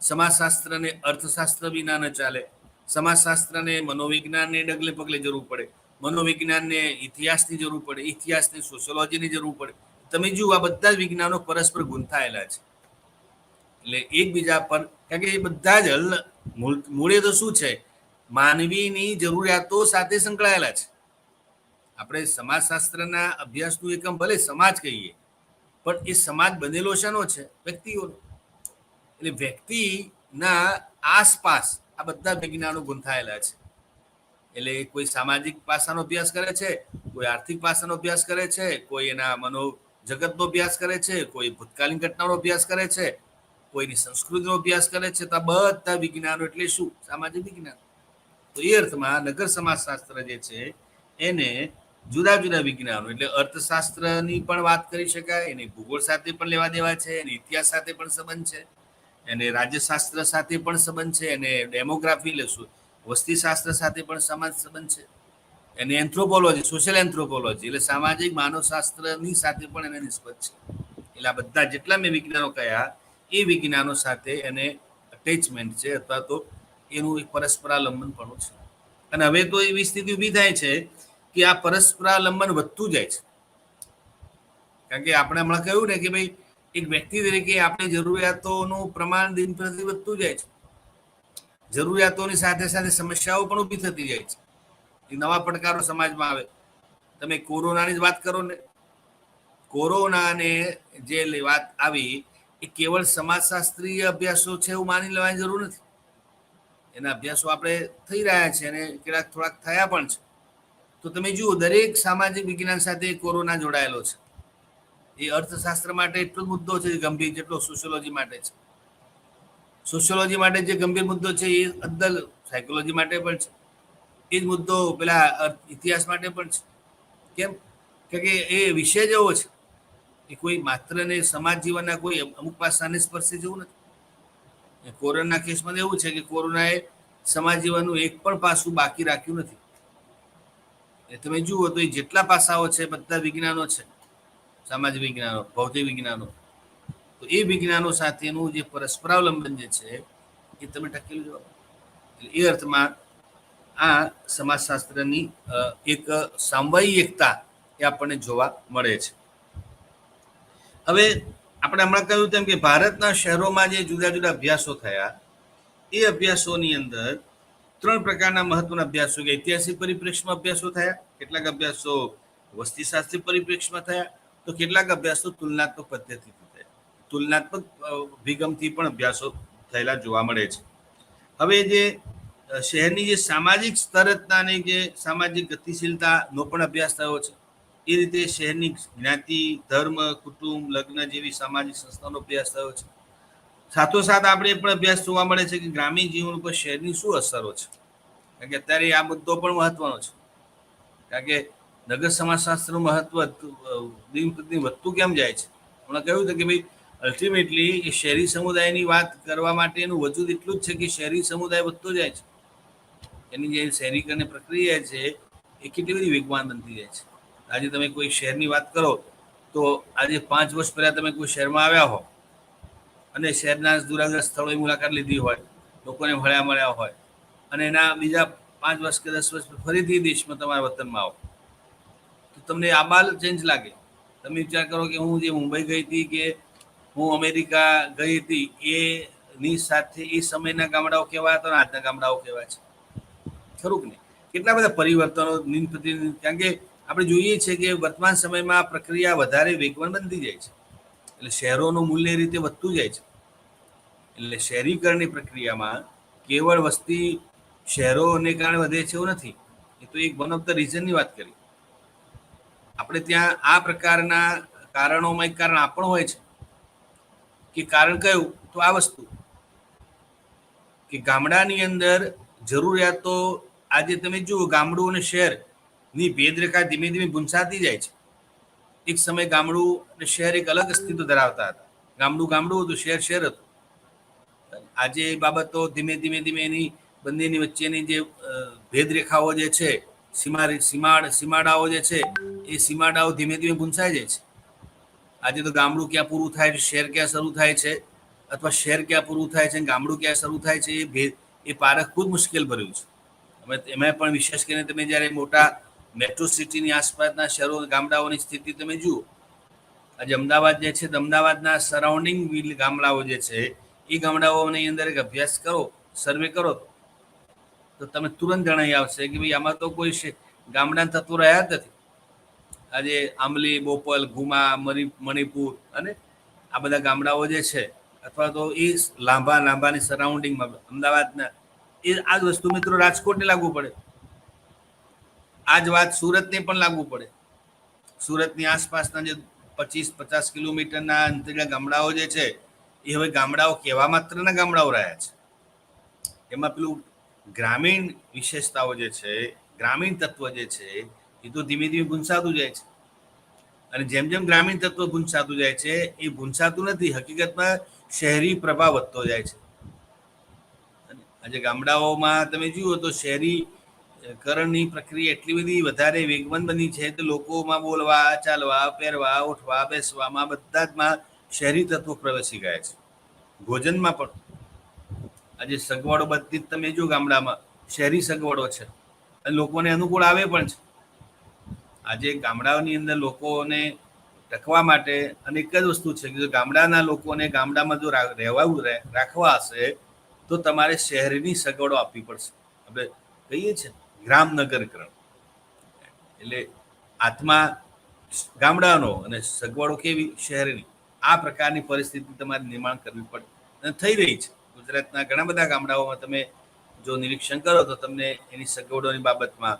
સમાજશાસ્ત્રને અર્થશાસ્ત્ર વિના ન ચાલે, સમાજશાસ્ત્રને મનોવિજ્ઞાનને ડગલે પગલે જરૂર પડે, મનોવિજ્ઞાનને ઇતિહાસની જરૂર પડે, ઇતિહાસની સોશિયોલોજીની જરૂર પડે. તમે જુઓ આ બધા જ વિજ્ઞાનો પરસ્પર ગૂંથાયેલા છે. એટલે એકબીજા પર, કારણ કે એ બધા જ મૂળે તો શું છે? માનવીની જરૂરિયાતો સાથે સંકળાયેલા છે. આપણે સમાજશાસ્ત્રના અભ્યાસનું એકમ ભલે સમાજ કહીએ, પણ એ સમાજ બનેલો શાનો છે? વ્યક્તિઓનો. એટલે વ્યક્તિના આસપાસ આ બધા વિજ્ઞાનો ગૂંથાયેલા છે. એટલે કોઈ સામાજિક પાસાનો અભ્યાસ કરે છે, કોઈ આર્થિક પાસાનો અભ્યાસ કરે છે, કોઈ એના મનો જગતનો અભ્યાસ કરે છે, કોઈ ભૂતકાલીન ઘટનાનો અભ્યાસ કરે છે, કોઈની સંસ્કૃતિનો અભ્યાસ કરે છે. તો આ બધા વિજ્ઞાનો એટલે શું? સામાજિક વિજ્ઞાન. તો એ અર્થમાં નગર સમાજશાસ્ત્ર જે છે એને જુદા જુદા વિજ્ઞાનો એટલે અર્થશાસ્ત્રની પણ વાત કરી શકાય, એની ભૂગોળ સાથે પણ લેવા દેવા છે, એની ઇતિહાસ સાથે પણ સંબંધ છે, એને રાજ્યશાસ્ત્ર સાથે પણ સંબંધ છે, એને ડેમોગ્રાફી લેશું વસ્તીશાસ્ત્ર સાથે પણ સમાજ સંબંધ છે, એને એન્થ્રોપોલોજી, સોશિયલ એન્થ્રોપોલોજી એટલે સામાજિક માનવશાસ્ત્રની સાથે પણ એને નિસ્બત છે. એટલે આ બધા જેટલા મેં વિજ્ઞાનો કયા એ વિજ્ઞાનો સાથે એને અટેચમેન્ટ છે અથવા તો એનું એક પરસ્પરાલંબન પણ છે. અને હવે તો એવી સ્થિતિ ઊભી થાય છે કે આ પરસ્પરાલંબન વધતું જાય છે. કારણ કે આપણે હમણાં કહ્યું ને કે ભાઈ એક વ્યક્તિ તરીકે આપણી જરૂરિયાતોનું પ્રમાણ દિન પ્રતિ વધતું જાય છે. જરૂરિયાતોની સાથે સાથે સમસ્યાઓ પણ ઊભી થતી જાય છે. નવા પડકારો સમાજમાં આવે. તમે કોરોનાની જ વાત કરો ને, કોરોનાને જે વાત આવી એ કેવળ સમાજશાસ્ત્રીય અભ્યાસો છે એવું માની લેવાની જરૂર નથી. એના અભ્યાસો આપણે થઈ રહ્યા છે અને કેટલાક થોડાક થયા પણ છે. તો તમે જુઓ, દરેક સામાજિક વિજ્ઞાન સાથે કોરોના જોડાયેલો છે. એ અર્થશાસ્ત્ર માટે એટલો જ મુદ્દો છે ગંભીર જેટલો સોશિયોલોજી માટે છે. સોશિયોલોજી માટે જે ગંભીર મુદ્દો છે એ અદ્દલ સાયકોલોજી માટે પણ છે. એ જ મુદ્દો પેલા ઇતિહાસ માટે પણ છે. કેમ કે એ વિષય જ એવો છે એ કોઈ માત્ર ને સમાજ જીવનના કોઈ અમુક પાસાને સ્પર્શે જેવું નથી. કોરોના કેસમાં એવું છે કે કોરોનાએ સમાજ જીવનનું એક પણ પાસું બાકી રાખ્યું નથી. તમે જુઓ તો એ જેટલા પાસાઓ છે બધા વિજ્ઞાનો છે, સામાજિક વિજ્ઞાનો, ભૌતિક વિજ્ઞાનો, તો એ વિજ્ઞાનો સાથેનું જે પરસ્પરાવલંબન જે છે એ તમે ટકેલું જોવા. એ અર્થમાં આ સમાજશાસ્ત્રની એક સામયિકતા એ આપણને જોવા મળે છે. હવે આપણે હમણાં કહ્યું તેમ કે ભારતના શહેરોમાં જે જુદા જુદા અભ્યાસો થયા એ અભ્યાસોની અંદર 3 પ્રકારના મહત્વના અભ્યાસો કે ઐતિહાસિક પરિપ્રેક્ષ્યમાં અભ્યાસો થયા, કેટલાક અભ્યાસો વસ્તીશાસ્ત્રી પરિપ્રેક્ષ્યમાં થયા, તો કેટલાક અભ્યાસો તુલનાત્મક પદ્ધતિથી થયા. તુલનાત્મક અભિગમથી પણ અભ્યાસો થયેલા જોવા મળે છે. હવે જે શહેરની જે સામાજિક સ્તરતાની જે સામાજિક ગતિશીલતાનો પણ અભ્યાસ થયો છે. એ રીતે શહેરની જ્ઞાતિ, ધર્મ, કુટુંબ, લગ્ન જેવી સામાજિક સંસ્થાનો અભ્યાસ થયો છે. સાથોસાથ આપણે પણ અભ્યાસ જોવા મળે છે કે ગ્રામીણ જીવન ઉપર શહેરની શું અસરો છે. કારણ કે અત્યારે આ મુદ્દો પણ મહત્વનો છે. કારણ કે નગર સમાજશાસ્ત્રનું મહત્વ દિન પ્રતિદિન વધતું કેમ જાય છે. હમણાં કહ્યું હતું કે ભાઈ અલ્ટિમેટલી એ શહેરી સમુદાયની વાત કરવા માટેનું વજૂદ એટલું જ છે કે શહેરી સમુદાય વધતો જાય છે. એની જે શહેરીકરણ પ્રક્રિયા છે એ કેટલી બધી વેગવાન બનતી જાય છે. આજે તમે કોઈ શહેરની વાત કરો તો આજે 5 વર્ષ પહેલા તમે કોઈ શહેરમાં આવ્યા હો અને શહેરના જુદા જુદા સ્થળોએ મુલાકાત લીધી હોય, લોકોને મળ્યા હોય, અને એના બીજા 5 વર્ષ કે 10 વર્ષ ફરીથી દેશમાં તમારા વતનમાં આવો તો તમને આબાલ ચેન્જ લાગે. તમે વિચાર કરો કે હું જે મુંબઈ ગઈ હતી કે હું અમેરિકા ગઈ હતી એની સાથે એ સમયના ગામડાઓ કેવા હતા અને આજના ગામડાઓ કેવા છે, ખરું કે નહીં? કેટલા બધા પરિવર્તનો દિન પ્રતિદિન. કારણ કે આપણે જોઈએ છીએ કે વર્તમાન સમયમાં પ્રક્રિયા વધારે વેગવાન બનતી જાય છે. એટલે શહેરોનું મૂલ્ય એ રીતે વધતું જાય છે. એટલે શહેરીકરણની પ્રક્રિયામાં કેવળ વસ્તી શહેરોને કારણે વધે છે એવું નથી. એ તો એક વન ઓફ ધ રીઝનની વાત કરી. આપણે ત્યાં આ પ્રકારના કારણોમાં એક કારણ આ પણ હોય છે કે કારણ કયું તો આ વસ્તુ કે ગામડાની અંદર જરૂરિયાતો, આજે તમે જુઓ ગામડું અને શહેરની ભેદરેખા ધીમે ધીમે ભૂંસાતી જાય છે. એક સમય ગામડું અને શહેર એક અલગ અસ્તિત્વ ધરાવતા હતા. ગામડું હતું, શહેર હતું. આજે એ બાબતો ધીમે ધીમે એની બંનેની વચ્ચેની જે ભેદરેખાઓ જે છે, સીમાડાઓ જે છે એ સીમાડાઓ ધીમે ધીમે ભૂંસાઈ જાય છે. આજે તો ગામડું ક્યાં પૂરું થાય છે, શહેર ક્યાં શરૂ થાય છે, અથવા શહેર ક્યાં પૂરું થાય છે, ગામડું ક્યાં શરૂ થાય છે, એ પારખ ખૂબ મુશ્કેલ ભર્યું છે. હવે એમાં પણ વિશેષ કરીને તમે જ્યારે મોટા મેટ્રો સિટીની આસપાસના શહેરો ગામડાઓની સ્થિતિ તમે જુઓ. આજે અમદાવાદ જે છે, અમદાવાદના સરાઉન્ડિંગ ગામડાઓ જે છે એ ગામડાઓની અંદર એક અભ્યાસ કરો, સર્વે કરો તો તમે તુરંત જણાઈ આવશે કે ભાઈ આમાં તો કોઈ ગામડાના તત્વો રહ્યા જ નથી. આજે આંબલી, બોપલ, ઘુમા, મણિપુર અને આ બધા ગામડાઓ જે છે, અથવા તો એ લાંબાની સરાઉન્ડિંગમાં અમદાવાદના, એ આ જ વસ્તુ મિત્રો રાજકોટને લાગુ પડે. આ જ વાત સુરતને પણ લાગુ પડે. સુરતની આસપાસના જે 25-50 કિલોમીટરના અંતરના ગામડાઓ જે છે એ હવે ગામડાઓ કેવા માત્રના ગામડાઓ રહ્યા છે. એમાં પેલું ગ્રામીણ વિશેષતાઓ જે છે, ગ્રામીણ તત્વ જે છે એ તો ધીમે ધીમે ભૂંસાતું જાય છે. અને જેમ જેમ ગ્રામીણ તત્વ ભૂંસાતું જાય છે એ ભૂંસાતું નથી, હકીકતમાં શહેરી પ્રભાવ વધતો જાય છે. આજે ગામડાઓમાં તમે જુઓ તો શહેરીકરણની પ્રક્રિયા એટલી બધી વધારે વેગવાન બની છે કે લોકોમાં બોલવા, ચાલવા, પહેરવા, ઉઠવા, બેસવામાં બધામાં શહેરી તત્વો પ્રવેશી ગયા છે. ભોજનમાં પણ આજે સગવડો બધી જ તમે જો ગામડામાં શહેરી સગવડો છે અને લોકોને અનુકૂળ આવે પણ છે. આજે ગામડાઓની અંદર લોકોને ટકવા માટે અને એક જ વસ્તુ છે કે ગામડાના લોકોને ગામડામાં જો રાખવા હશે તો તમારે શહેરની સગવડો આપવી પડશે. આપણે કહીએ છીએ ગ્રામનગરીકરણ, એટલે આત્મા ગામડાનો અને સગવડો કેવી શહેરની, આ પ્રકારની પરિસ્થિતિ તમારે નિર્માણ કરવી પડે અને થઈ રહી છે. ગુજરાતના ઘણા બધા ગામડાઓમાં તમે જો નિરીક્ષણ કરો તો તમને એની સગવડોની બાબતમાં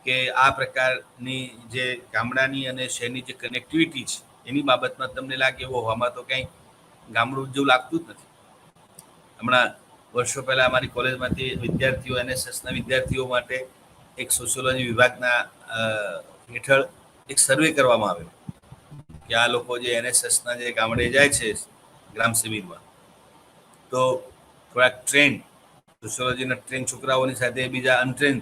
કે આ પ્રકારની જે ગામડાની અને શહેરની જે કનેક્ટિવિટી છે એની બાબતમાં તમને લાગે એવો આમાં તો કંઈ ગામડું જેવું લાગતું જ નથી. હમણાં વર્ષો પહેલાં અમારી કોલેજમાંથી વિદ્યાર્થીઓ, NSSના વિદ્યાર્થીઓ માટે એક સોશિયોલોજી વિભાગના હેઠળ એક સર્વે કરવામાં આવ્યો કે આ લોકો જે NSSના જે ગામડે જાય છે ગ્રામ શિબિરમાં, તો થોડાક ટ્રેન સોશિયોલોજીના ટ્રેન છોકરાઓની સાથે બીજા અનટ્રેન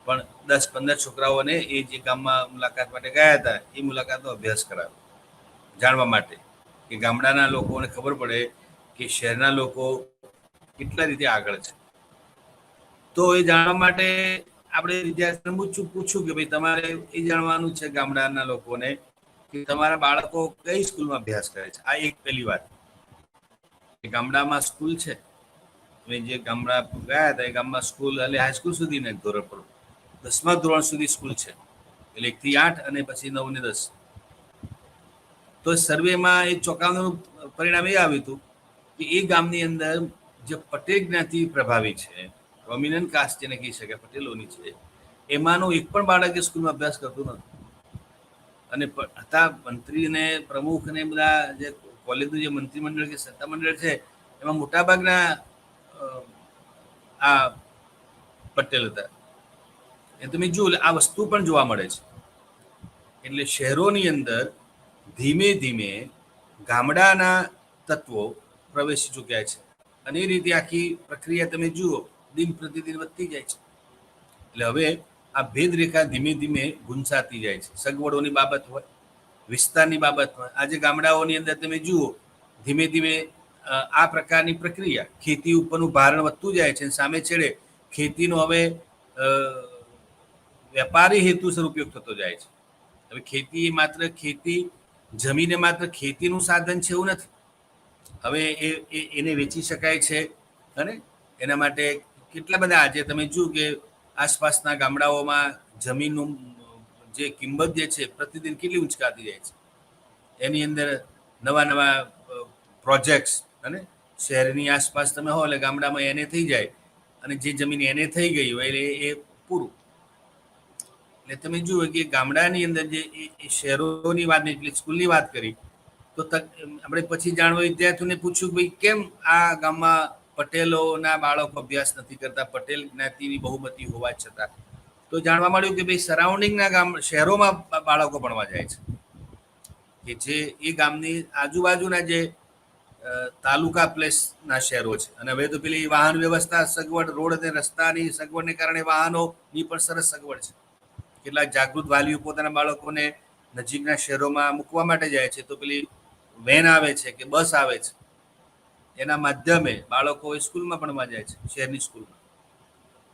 પણ 10-15 છોકરાઓને એ જે ગામમાં મુલાકાત માટે ગયા હતા એ મુલાકાતનો અભ્યાસ કરાવ્યો, જાણવા માટે કે ગામડાના લોકોને ખબર પડે કે શહેરના લોકો કેટલા રીતે આગળ છે. તો એ જાણવા માટે આપણે વિદ્યાર્થીને પૂછ્યું કે ભાઈ તમારે એ જાણવાનું છે ગામડાના લોકોને કે તમારા બાળકો કઈ સ્કૂલમાં અભ્યાસ કરે છે. આ એક પહેલી વાત. ગામડામાં સ્કૂલ છે, તમે જે ગામડા ગયા હતા એ ગામમાં સ્કૂલ એટલે હાઈસ્કૂલ સુધીના ધોરણ પર 10મા ધોરણ સુધી સ્કૂલ છે, એટલે 1 થી 8 અને પછી 9 ને 10. તો સર્વેમાં એ ચોંકાવનારું પરિણામ એ આવ્યું હતું કે એ ગામની અંદર જે પટેલ જ્ઞાતિ પ્રભાવી છે, ડોમિનન્ટ કાસ્ટ જેને કહી શકાય પટેલોની છે, એમાંનું એક પણ બાળક એ સ્કૂલમાં અભ્યાસ કરતું નહોતું. અને હતા મંત્રી ને પ્રમુખ ને બધા જે કોલેજનું જે મંત્રીમંડળ કે સત્તામંડળ છે એમાં મોટાભાગના આ પટેલ હતા. એ તમે જુઓ આ વસ્તુ પણ જોવા મળે છે. એટલે શહેરોની અંદર ધીમે ધીમે ગામડાના તત્વો પ્રવેશી ચૂક્યા છે અને એ રીતે આખી પ્રક્રિયા તમે જુઓ દિન પ્રતિદિન વધતી જાય છે. એટલે હવે આ ભેદરેખા ધીમે ધીમે ગુંચાતી જાય છે. સગવડોની બાબત હોય, વિસ્તારની બાબત હોય, આજે ગામડાઓની અંદર તમે જુઓ ધીમે ધીમે આ પ્રકારની પ્રક્રિયા ખેતી ઉપરનું ભારણ વધતું જાય છે. સામે છેડે ખેતીનો હવે વેપારી હેતુસર ઉપયોગ થતો જાય છે. હવે ખેતી માત્ર ખેતી જમીને માત્ર ખેતીનું સાધન છે એવું નથી. હવે એને વેચી શકાય છે અને એના માટે કેટલા બધા આજે તમે જુઓ કે આસપાસના ગામડાઓમાં જમીનનું જે કિંમત જે છે પ્રતિદિન કેટલી ઉંચકાતી જાય છે. એની અંદર નવા નવા પ્રોજેક્ટ્સ અને શહેરની આસપાસ તમે હો એટલે ગામડામાં એને થઈ જાય અને જે જમીન એને થઈ ગઈ હોય એટલે એ પૂરું. એટલે તમે જુઓ કે ગામડાની અંદર જે શહેરોની વાત નહીં એટલે સ્કૂલની વાત કરી તો આપણે પછી જાણવા વિદ્યાર્થીઓને પૂછ્યું ભાઈ કેમ આ ગામમાં પટેલોના બાળકો અભ્યાસ નથી કરતા, પટેલ જ્ઞાતિની બહુમતી હોવા છતાં. તો જાણવા મળ્યું કે ભાઈ સરાઉન્ડિંગના ગામ શહેરોમાં બાળકો ભણવા જાય છે કે જે એ ગામની આજુબાજુના જે તાલુકા પ્લેસના શહેરો છે. અને હવે તો પેલી વાહન વ્યવસ્થા સગવડ, રોડ અને રસ્તાની સગવડને કારણે વાહનોની પણ સરસ સગવડ છે. કેટલાક જાગૃત વાલીઓ પોતાના બાળકોને નજીકના શહેરોમાં મૂકવા માટે જાય છે તો પેલી વેન આવે છે કે બસ આવે છે, એના માધ્યમે બાળકો સ્કૂલમાં ભણવા જાય છે, શહેરની સ્કૂલમાં.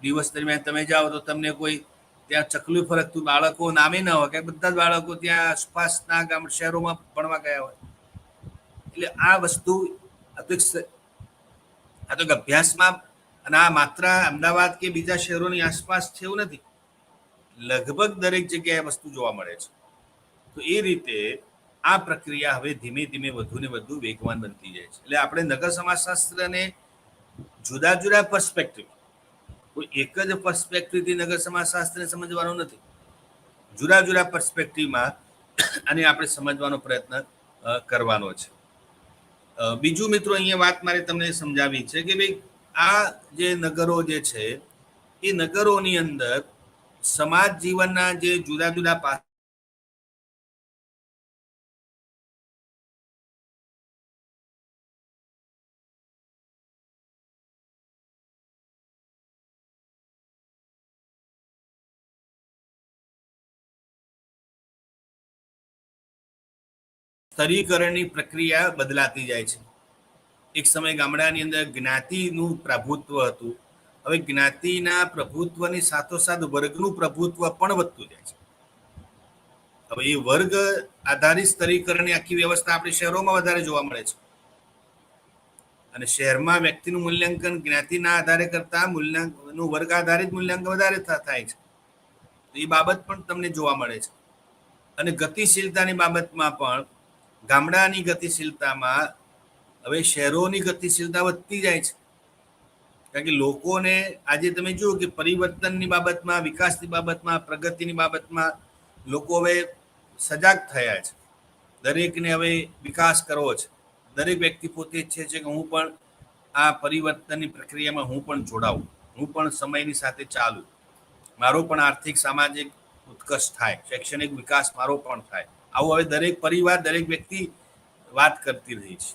દિવસ દરમિયાન તમે જાઓ તો તમને કોઈ ત્યાં ચકલું ફરકતું બાળકો નામે ના હોય કે બધા જ બાળકો ત્યાં આસપાસના ગામ શહેરોમાં ભણવા ગયા હોય. એટલે આ વસ્તુ આ તો અભ્યાસમાં અને આ માત્ર અમદાવાદ કે બીજા શહેરોની આસપાસ છે એવું નથી, લગભગ દરેક જગ્યાએ વસ્તુ જોવા મળે છે. તો એ રીતે આ પ્રક્રિયા હવે ધીમે ધીમે વધુ ને વધુ વેગવાન બનતી જાય છે. એટલે આપણે નગર સમાજશાસ્ત્રને જુદા જુદા પર્સપેક્ટિવ, કોઈ એક જ પર્સપેક્ટિવથી નગર સમાજશાસ્ત્રને સમજવાનું નથી. જુદા જુદા પર્સપેક્ટિવમાં આને આપણે સમજવાનો પ્રયત્ન કરવાનો છે. બીજું મિત્રો અહીંયા વાત મારે તમને સમજાવી છે કે ભાઈ આ જે નગરો જે છે એ નગરોની અંદર સમાજ જીવનના જે જુદા જુદા સ્તરીકરણની પ્રક્રિયા બદલાતી જાય છે. એક સમય ગામડાની અંદર જ્ઞાતિનું પ્રભુત્વ હતું, હવે જ્ઞાતિના પ્રભુત્વની સાથોસાથ વર્ગનું પ્રભુત્વ પણ વધતું જાય છે. હવે એ વર્ગ આધારિત સ્તરીકરણની આખી વ્યવસ્થા આપણે શહેરોમાં વધારે જોવા મળે છે અને શહેરમાં વ્યક્તિનું મૂલ્યાંકન જ્ઞાતિના આધારે કરતા મૂલ્યાંકનનું વર્ગ આધારિત મૂલ્યાંકન વધારે થાય છે. તો એ બાબત પણ તમને જોવા મળે છે. અને ગતિશીલતાની બાબતમાં પણ ગામડાની ગતિશીલતામાં હવે શહેરોની ગતિશીલતા વધતી જાય છે. કારણ કે લોકોને આજે તમે જુઓ કે પરિવર્તનની બાબતમાં, વિકાસની બાબતમાં, પ્રગતિની બાબતમાં લોકો હવે સજાગ થયા છે. દરેકને હવે વિકાસ કરવો છે. દરેક વ્યક્તિ પોતે ઈચ્છે છે કે હું પણ આ પરિવર્તનની પ્રક્રિયામાં હું પણ જોડાવું, હું પણ સમયની સાથે ચાલું, મારો પણ આર્થિક સામાજિક ઉત્કર્ષ થાય, શૈક્ષણિક વિકાસ મારો પણ થાય. આવું હવે દરેક પરિવાર, દરેક વ્યક્તિ વાત કરતી રહી છે.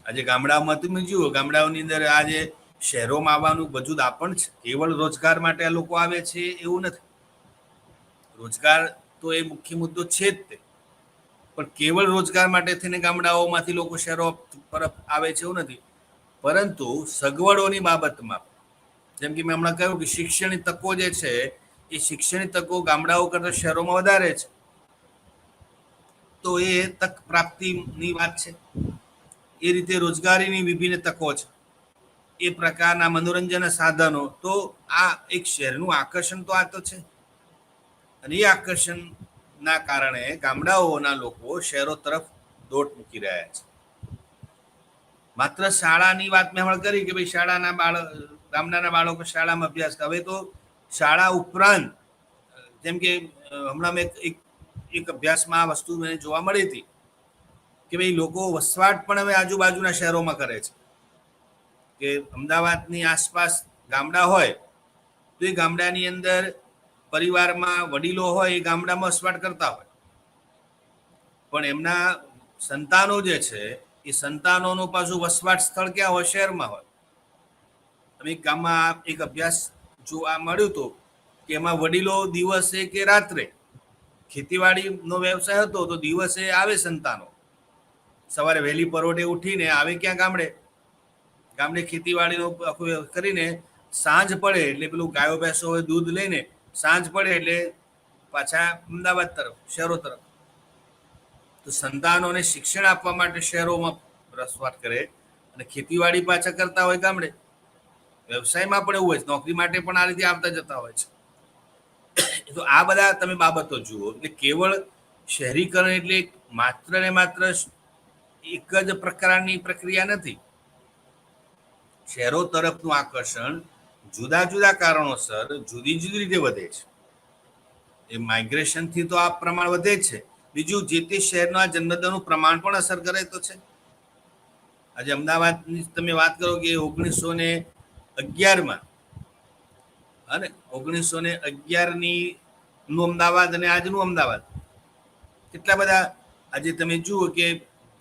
આજે ગામડાઓમાં તમે જુઓ, ગામડાઓની અંદર આજે શહેરોમાં આવવાનું બધું દાપણ છે. કેવળ રોજગાર માટે આ લોકો આવે છે એવું નથી. રોજગાર તો એ મુખ્ય મુદ્દો છે જ તે, પણ કેવળ રોજગાર માટે થઈને ગામડાઓમાંથી લોકો શહેરો તરફ આવે છે એવું નથી. પરંતુ સગવડોની બાબતમાં, જેમ કે મેં હમણાં કહ્યું કે શિક્ષણની તકો જે છે એ શિક્ષણની તકો ગામડાઓ કરતાં શહેરોમાં વધારે છે. તો એ તક પ્રાપ્તિની વાત છે. એ રીતે રોજગારીની વિભિન્ન તકો છે, એ પ્રકારના મનોરંજનના સાધનો. તો આ એક શહેરનું આકર્ષણ તો આ તો છે. અને એ આકર્ષણના કારણે ગામડાઓના લોકો શહેરો તરફ દોટ મૂકી રહ્યા છે. માત્ર શાળાની વાત મેં હમણાં કરી કે ભાઈ ગામડાના બાળકો શાળામાં અભ્યાસ કરે. હવે તો શાળા ઉપરાંત, જેમ કે હમણાં મેં એક અભ્યાસમાં આ વસ્તુ મને જોવા મળી હતી કે ભાઈ લોકો વસવાટ પણ હવે આજુબાજુના શહેરોમાં કરે છે. કે અમદાવાદની આસપાસ ગામડા હોય તો એ ગામડાની અંદર પરિવારમાં વડીલો હોય એ ગામડામાં વસવાટ કરતા હોય, પણ એમના સંતાનો જે છે એ સંતાનોનું પાછું વસવાટ સ્થળ ક્યાં હોય? શહેરમાં હોય. અમે એક ગામમાં એક અભ્યાસ જોવા મળ્યું હતું કે એમાં વડીલો દિવસે કે રાત્રે, ખેતીવાડીનો વ્યવસાય હતો તો દિવસે આવે સંતાનો, સવારે વહેલી પરોઢે ઉઠીને આવે ક્યાં? ગામડે ખેતીવાડીનો કરીને સાંજ પડે એટલે પેલું ગાયો ભેંસો હોય દૂધ લઈને સાંજ પડે એટલે પાછા અમદાવાદ તરફ, શહેરો તરફ. તો સંતાનોને શિક્ષણ આપવા માટે શહેરોમાં વસવાટ કરે અને ખેતીવાડી પાછા કરતા હોય ગામડે. વ્યવસાયમાં પણ એવું હોય છે, નોકરી માટે પણ આ રીતે આવતા જતા હોય છે. તો આ બધા તમે બાબતો જુઓ. એટલે કેવળ શહેરીકરણ એટલે માત્ર ને માત્ર એક જ પ્રકારની પ્રક્રિયા નથી. શહેરો તરફનું આકર્ષણ જુદા જુદા કારણોસર જુદી જુદી રીતે વધે છે. એ માઇગ્રેશનથી તો આ પ્રમાણ વધે છે. બીજું, જે તે શહેરના જન્મદરનું પ્રમાણ પણ અસર કરે તો છે. આજે અમદાવાદની તમે વાત કરો કે 1911માં અને 1911ની નું અમદાવાદ અને આજનું અમદાવાદ કેટલા બધા, આજે તમે જુઓ કે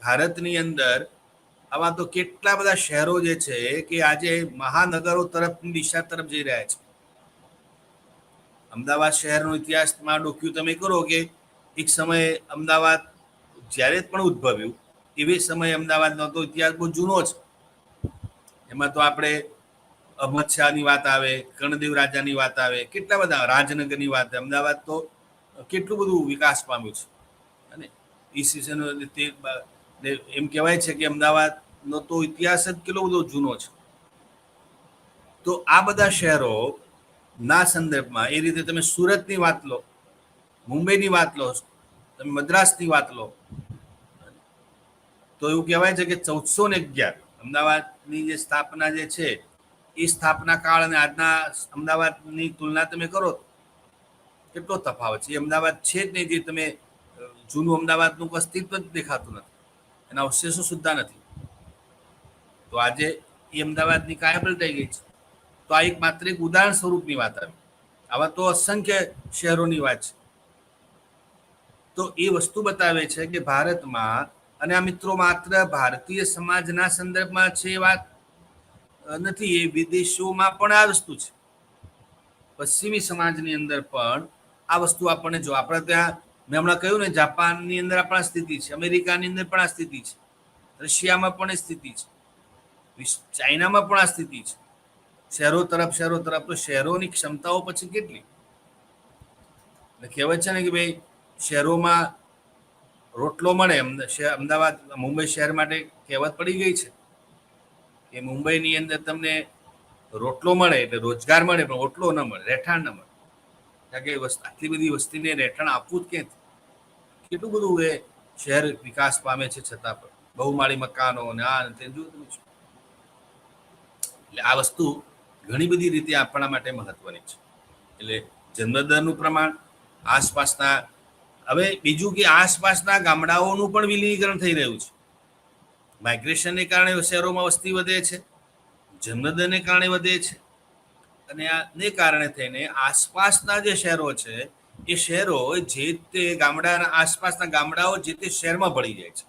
ભારતની અંદર આવા તો કેટલા બધા શહેરો જે છે કે આજે મહાનગરો તરફની દિશા તરફ જઈ રહ્યા છે. અમદાવાદ શહેરનો ઇતિહાસમાં ડોક્યુ તમે કરો કે એક સમયે અમદાવાદ જ્યારે પણ ઉદ્ભવ્યું એવી સમયે અમદાવાદનો તો ઇતિહાસ બહુ જૂનો છે. એમાં તો આપણે અહમદ શાહની વાત આવે, કર્ણદેવ રાજાની વાત આવે, કેટલા બધા રાજનગરની વાત. અમદાવાદ તો કેટલું બધું વિકાસ પામ્યું છે. અને ઈસવીસન એમ કહેવાય છે કે અમદાવાદનો તો ઇતિહાસ જ કેટલો બધો જૂનો છે. તો આ બધા શહેરો ના સંદર્ભમાં એ રીતે તમે સુરતની વાત લો, મુંબઈની વાત લો, તમે મદ્રાસની વાત લો, તો એવું કહેવાય છે કે 1411 અમદાવાદની જે સ્થાપના જે છે એ સ્થાપના કાળ અને આજના અમદાવાદની તુલના તમે કરો કેટલો તફાવત છે. એ અમદાવાદ છે જ નહીં જે તમે જૂનું અમદાવાદનું અસ્તિત્વ જ દેખાતું નથી, એના અવશેષો સુદ્ધા નથી. તો આજે એ અમદાવાદની કાયા પલટાઈ ગઈ છે. તો આ એક માત્ર એક ઉદાહરણ સ્વરૂપની વાત આવી. આવા તો અસંખ્ય શહેરોની વાત છે. તો એ વસ્તુ બતાવે છે કે ભારતમાં, અને આ મિત્રો માત્ર ભારતીય સમાજના સંદર્ભમાં છે એ વાત નથી, એ વિદેશોમાં પણ આ વસ્તુ છે. પશ્ચિમી સમાજની અંદર પણ આ વસ્તુ આપણને જો, આપણે ત્યાં મેં હમણાં કહ્યું ને, જાપાનની અંદર પણ આ સ્થિતિ છે, અમેરિકાની અંદર પણ આ સ્થિતિ છે, રશિયામાં પણ એ સ્થિતિ છે, ચાઇનામાં પણ આ સ્થિતિ છે. શહેરો તરફ તો શહેરોની ક્ષમતાઓ પછી કેટલી? કહેવાય છે ને કે ભાઈ શહેરોમાં રોટલો મળે. અમદાવાદ મુંબઈ શહેર માટે કહેવત પડી ગઈ છે એ મુંબઈની અંદર તમને રોટલો મળે એટલે રોજગાર મળે, પણ ઓટલો ન મળે, રહેઠાણ ન મળે. કારણ કે આટલી બધી વસ્તીને રહેઠાણ આપવું જ ક્યાંથી? કેટલું બધું એ શહેર વિકાસ પામે છે છતાં પણ બહુમાળી મકાનો અને આ તે જોયું. એટલે આ વસ્તુ ઘણી બધી રીતે આપણા માટે મહત્વની છે. એટલે જન્મદરનું પ્રમાણ, આસપાસના, હવે બીજું કે આસપાસના ગામડાઓનું પણ વિલીનીકરણ થઈ રહ્યું છે. માઇગ્રેશનને કારણે શહેરોમાં વસ્તી વધે છે, જન્મદરને કારણે વધે છે, અને આને કારણે થઈને આસપાસના જે શહેરો છે એ શહેરો જે તે ગામડાના આસપાસના ગામડાઓ જે તે શહેરમાં ભળી જાય છે.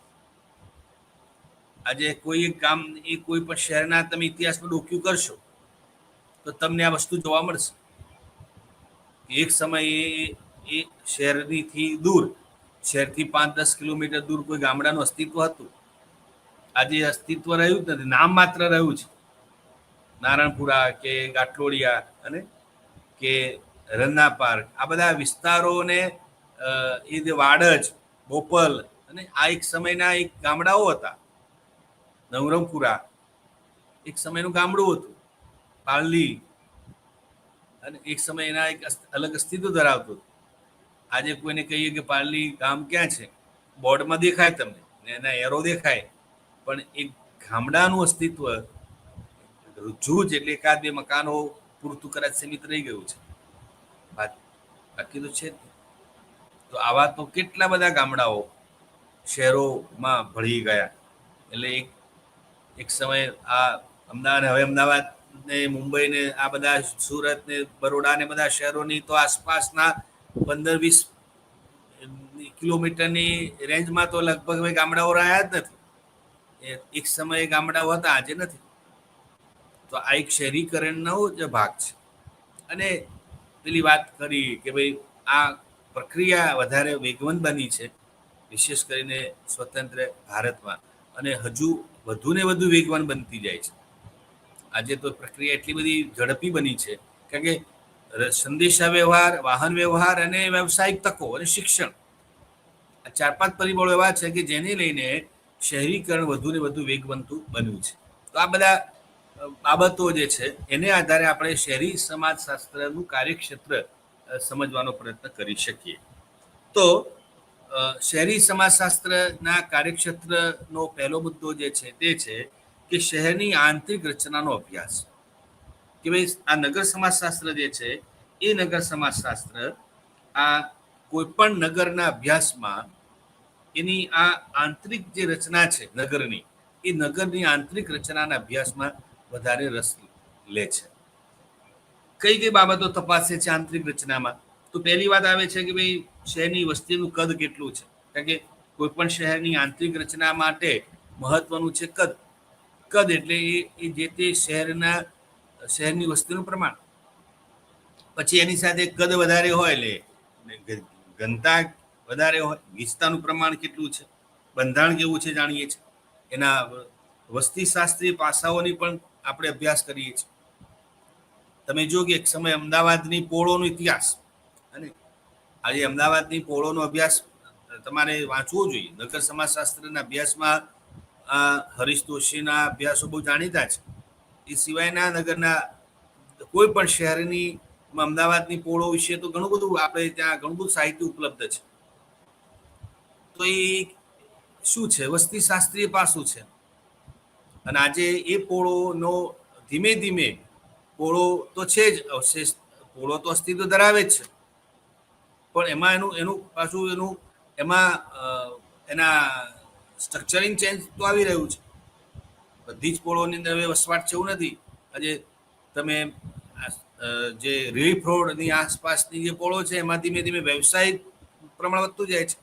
આજે કોઈ એક ગામ એ કોઈ પણ શહેરના તમે ઇતિહાસમાં ડોક્યુ કરશો તો તમને આ વસ્તુ જોવા મળશે. એક સમયે એ શહેરથી દૂર, શહેરથી 5-10 કિલોમીટર દૂર કોઈ ગામડાનું અસ્તિત્વ હતું. આજે અસ્તિત્વ રહ્યું જ નથી, નામ માત્ર રહ્યું છે. નારણપુરા કે ગાંઠલોડિયા અને કે રન્ના પાર્ક, આ બધા વિસ્તારોને એ જે વાડજ, બોપલ અને આ એક સમયના એક ગામડાઓ હતા. નવરંગપુરા એક સમયનું ગામડું હતું, પાલડી, અને એક સમય એના એક અલગ અસ્તિત્વ ધરાવતું હતું. આજે કોઈને કહીએ કે પાલડી ગામ ક્યાં છે, બોર્ડમાં દેખાય તમને, એના એરો દેખાય, પણ એક ગામડાનું અસ્તિત્વ જૂજ એટલે એકાદ બે મકાનો પૂરતું કદાચ સીમિત રહી ગયું છે, બાકી તો છે. તો આવા તો કેટલા બધા ગામડાઓ શહેરોમાં ભળી ગયા. એટલે એક સમય આ અમદાવાદ, હવે અમદાવાદ ને મુંબઈ ને આ બધા સુરત ને બરોડા ને બધા શહેરોની તો આસપાસના 15-20 કિલોમીટરની રેન્જમાં તો લગભગ ગામડાઓ રહ્યા જ નથી. એક સમયે ગામડાઓ હતા, આજે નથી. તો આ એક શહેરીકરણનો જ ભાગ છે. અને પેલી વાત કરી કે ભાઈ આ પ્રક્રિયા વધારે વેગવંત બની છે, વિશેષ કરીને સ્વતંત્ર ભારતમાં, અને હજુ વધુ ને વધુ વેગવાન બનતી જાય છે. આજે તો પ્રક્રિયા એટલી બધી ઝડપી બની છે, કારણ કે સંદેશા વ્યવહાર, વાહન વ્યવહાર અને વ્યવસાયિક તકો અને શિક્ષણ, આ 4-5 પરિબળો એવા છે કે જેને લઈને શહેરીકરણ વધુ ને વધુ વેગવંતું બન્યું છે. તો આ બધા બાબતો જે છે એને આધારે આપણે શહેરી સમાજશાસ્ત્રનું કાર્યક્ષેત્ર સમજવાનો પ્રયત્ન કરી શકીએ. તો શહેરી સમાજશાસ્ત્રના કાર્યક્ષેત્રનો પહેલો મુદ્દો જે છે તે છે કે શહેરની આંતરિક રચનાનો અભ્યાસ. કે ભાઈ આ નગર સમાજશાસ્ત્ર જે છે એ નગર સમાજશાસ્ત્ર આ કોઈ પણ નગરના અભ્યાસમાં એની આ આંતરિક જે રચના છે નગરની, એ નગરની આંતરિક રચનાના અભ્યાસમાં વધારે રસ લે છે. કઈ કઈ બાબતો તપાસે છે આંતરિક રચનામાં? તો પહેલી વાત આવે છે કે ભાઈ શહેરની વસ્તીનું કદ કેટલું છે. કારણ કે કોઈ પણ શહેરની આંતરિક રચના માટે મહત્વનું છે કદ. કદ એટલે એ જે તે શહેરની વસ્તીનું પ્રમાણ. પછી એની સાથે કદ વધારે હોય એટલે ઘનતા વધારે હોય, ગીચતાનું પ્રમાણ કેટલું છે, બંધારણ કેવું છે જાણીએ છીએ, એના વસ્તી શાસ્ત્રીય પાસાઓની પણ આપણે અભ્યાસ કરીએ છીએ. તમે જો કે એક સમય અમદાવાદની પોળોનો ઇતિહાસ, અને આજે અમદાવાદની પોળોનો અભ્યાસ તમારે વાંચવો જોઈએ. નગર સમાજશાસ્ત્રના અભ્યાસમાં હરીશ દોશીના અભ્યાસો બહુ જાણીતા છે. એ સિવાયના નગરના કોઈ પણ શહેરની અમદાવાદની પોળો વિશે તો ઘણું બધું આપણે ત્યાં ઘણું બધું સાહિત્ય ઉપલબ્ધ છે. તો એ શું છે? વસ્તી શાસ્ત્રીય પાસું છે. અને આજે એ પોળોનો ધીમે ધીમે, પોળો તો છે જ, અવશેષ પોળો તો અસ્તિત્વ ધરાવે જ છે, પણ એમાં એનું પાછું એમાં એના સ્ટ્રક્ચરિંગ ચેન્જ તો આવી રહ્યું છે. બધી જ પોળોની અંદર હવે વસવાટ છે એવું નથી. આજે તમે જે રિલીફ રોડની આસપાસની જે પોળો છે એમાં ધીમે ધીમે વ્યવસાયિક પ્રમાણ વધતું જાય છે.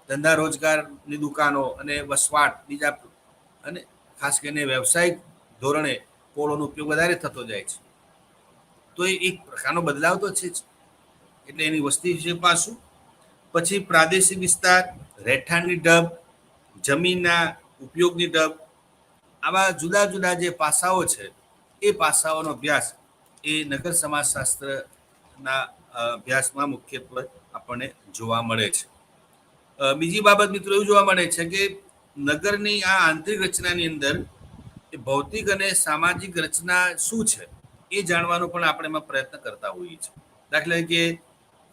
ધંધા રોજગારની દુકાનો અને વસવાટ બીજા, અને ખાસ કરીને વ્યવસાયિક ધોરણે પોળોનો ઉપયોગ વધારે થતો જાય છે. તો એ એક પ્રકારનો બદલાવ તો છે જ. એટલે એની વસ્તી વિશે પાસું. પછી પ્રાદેશિક વિસ્તાર, રહેઠાણની ઢબ, જમીનના ઉપયોગની ઢબ, આવા જુદા જુદા જે પાસાઓ છે એ પાસાઓનો અભ્યાસ એ નગર સમાજશાસ્ત્રના અભ્યાસમાં મુખ્યત્વે આપણને જોવા મળે છે. બીજી બાબત મિત્રો એવું જોવા મળે છે કે નગરની આ આંતરિક રચનાની અંદર એ ભૌતિક અને સામાજિક રચના શું છે એ જાણવાનો પણ આપણે એમાં પ્રયત્ન કરતા હોઈએ છીએ. દાખલા તરીકે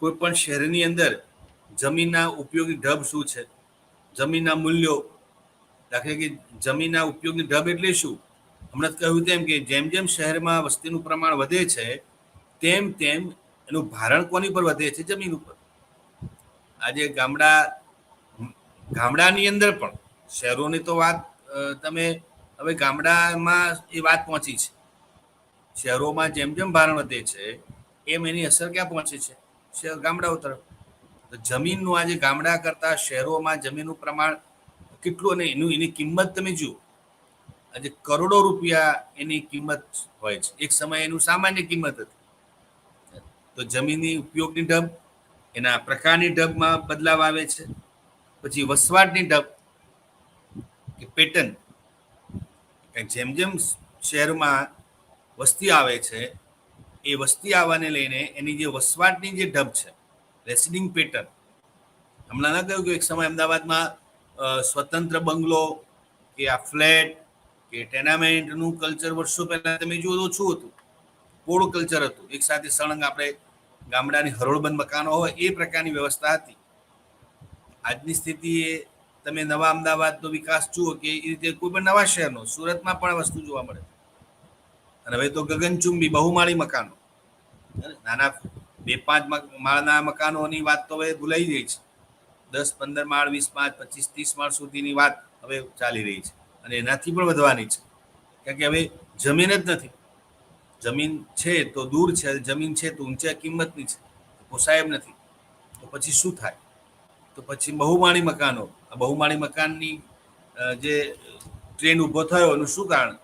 કોઈ પણ શહેરની અંદર જમીનના ઉપયોગી ઢબ શું છે, જમીનના મૂલ્યો. દાખલા તરીકે જમીનના ઉપયોગની ઢબ એટલે શું? હમણાં કહ્યું તેમ કે જેમ જેમ શહેરમાં વસ્તીનું પ્રમાણ વધે છે તેમ તેમ એનું ભારણ કોની પર વધે છે? જમીન ઉપર. આજે ગામડાની અંદર પણ, શહેરોની તો વાત તમે હવે ગામડામાં એ વાત પહોંચી છે. શહેરોમાં જેમ જેમ ભારણ વધે છે એમ એની અસર ક્યાં પહોંચે છે? ગામડાઓ તરફ. તો જમીનનું આજે ગામડા કરતા શહેરોમાં જમીનનું પ્રમાણ કેટલું, અને એની કિંમત તમે જુઓ. આજે કરોડો રૂપિયા એની કિંમત હોય છે. એક સમયે એનું સામાન્ય કિંમત હતી. તો જમીનની ઉપયોગની ઢબ, એના પ્રકારની ઢબમાં બદલાવ આવે છે. પછી વસવાટની ઢબ કે પેટર્ન, જેમ જેમ શહેરમાં વસ્તી આવે છે એ વસ્તી આવવાને લઈને એની જે વસવાટની જે ઢબ છે, રેસિડિંગ પેટર્ન. હમણાં ના કહ્યું કે એક સમય અમદાવાદમાં સ્વતંત્ર બંગલો કે આ ફ્લેટ કે ટેનામેન્ટનું કલ્ચર વર્ષો પહેલા તમે જુઓ ઓછું હતું. પોળ કલ્ચર હતું. એક સાથે સળંગ આપણે ગામડાની હરોળબંધ મકાનો હોય એ પ્રકારની વ્યવસ્થા હતી. આજની સ્થિતિ એ તમે નવા અમદાવાદનો વિકાસ જુઓ કે એ રીતે કોઈ પણ નવા શહેરનો, સુરતમાં પણ વસ્તુ જોવા મળે. અને હવે તો ગગનચુંબી બહુમાળી મકાનો, નાના 2-5 માળના મકાનોની વાત તો હવે ભૂલાઈ ગઈ છે. 10-15 માળ, 20 માળ, 25-30 માળ સુધીની વાત હવે ચાલી રહી છે, અને એનાથી પણ વધવાની છે. કારણ કે હવે જમીન જ નથી. જમીન છે તો દૂર છે, જમીન છે તો ઊંચા કિંમતની છે, પોસાય એમ નથી. તો પછી શું થાય? તો પછી બહુમાળી મકાનો. આ બહુમાળી મકાનની જે ટ્રેન્ડ ઊભો થયો એનું શું કારણ?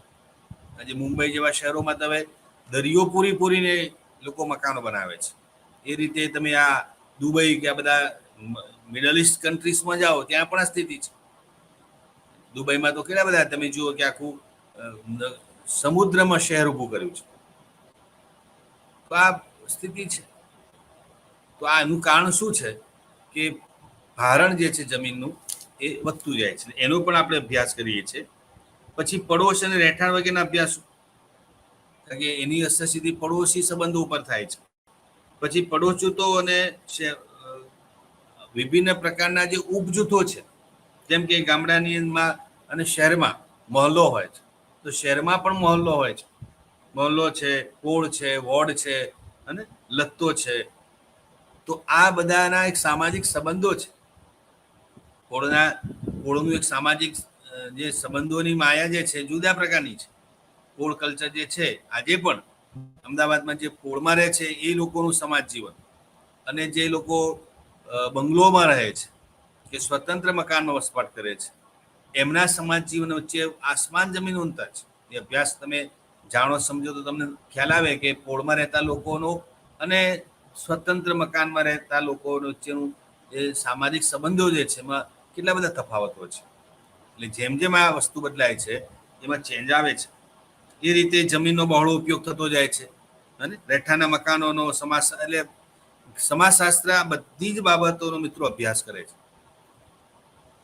આજે મુંબઈ જેવા શહેરોમાં તો હવે દરિયો પૂરીને લોકો મકાનો બનાવે છે. એ રીતે તમે આ દુબઈ કે આ બધા મિડલ ઇસ્ટ કન્ટ્રીઝમાં જાઓ ત્યાં પણ આ સ્થિતિ છે. દુબઈમાં તો કેટલા બધા તમે જુઓ કે આખું સમુદ્રમાં શહેર ઊભું કર્યું છે. તો આ સ્થિતિ છે. તો આનું કારણ શું છે? કે ભારણ જે છે જમીનનું એ વધતું જાય છે. એનો પણ આપણે અભ્યાસ કરીએ છીએ. પછી પડોશ અને રહેઠાણ વગેરેના અભ્યાસ, કારણ કે એની અસર સીધી પડોશી સંબંધો ઉપર થાય છે. પછી પડોશ જૂથો અને વિભિન્ન પ્રકારના જે ઉપજૂથો છે, જેમ કે ગામડાની અંદરમાં અને શહેરમાં મહોલ્લો હોય છે. તો શહેરમાં પણ મહોલ્લો હોય છે. મહોલ્લો છે, કોળ છે, વોર્ડ છે અને લત્તો છે. તો આ બધાના એક સામાજિક સંબંધો છે. કોળનું એક સામાજિક જે સંબંધોની માયા જે છે જુદા પ્રકારની છે. કોળ કલ્ચર જે છે આજે પણ અમદાવાદમાં જે કોળમાં રહે છે એ લોકોનું સમાજ જીવન, અને જે લોકો બંગલોમાં રહે છે કે સ્વતંત્ર મકાનમાં વસવાટ કરે છે એમના સમાજ જીવન વચ્ચે આસમાન જમીન અંતર છે. એ અભ્યાસ તમે જાણો સમજો તો તમને ખ્યાલ આવે કે પોળમાં રહેતા લોકોનો અને સ્વતંત્ર મકાનમાં રહેતા લોકો વચ્ચેનું જે સામાજિક સંબંધો જે છે એમાં કેટલા બધા તફાવતો છે. એટલે જેમ જેમ આ વસ્તુ બદલાય છે એમાં ચેન્જ આવે છે. એ રીતે જમીનનો બહોળો ઉપયોગ થતો જાય છે. અને રહેઠાણના મકાનોનો એટલે સમાજશાસ્ત્ર આ બધી જ બાબતોનો મિત્રો અભ્યાસ કરે છે.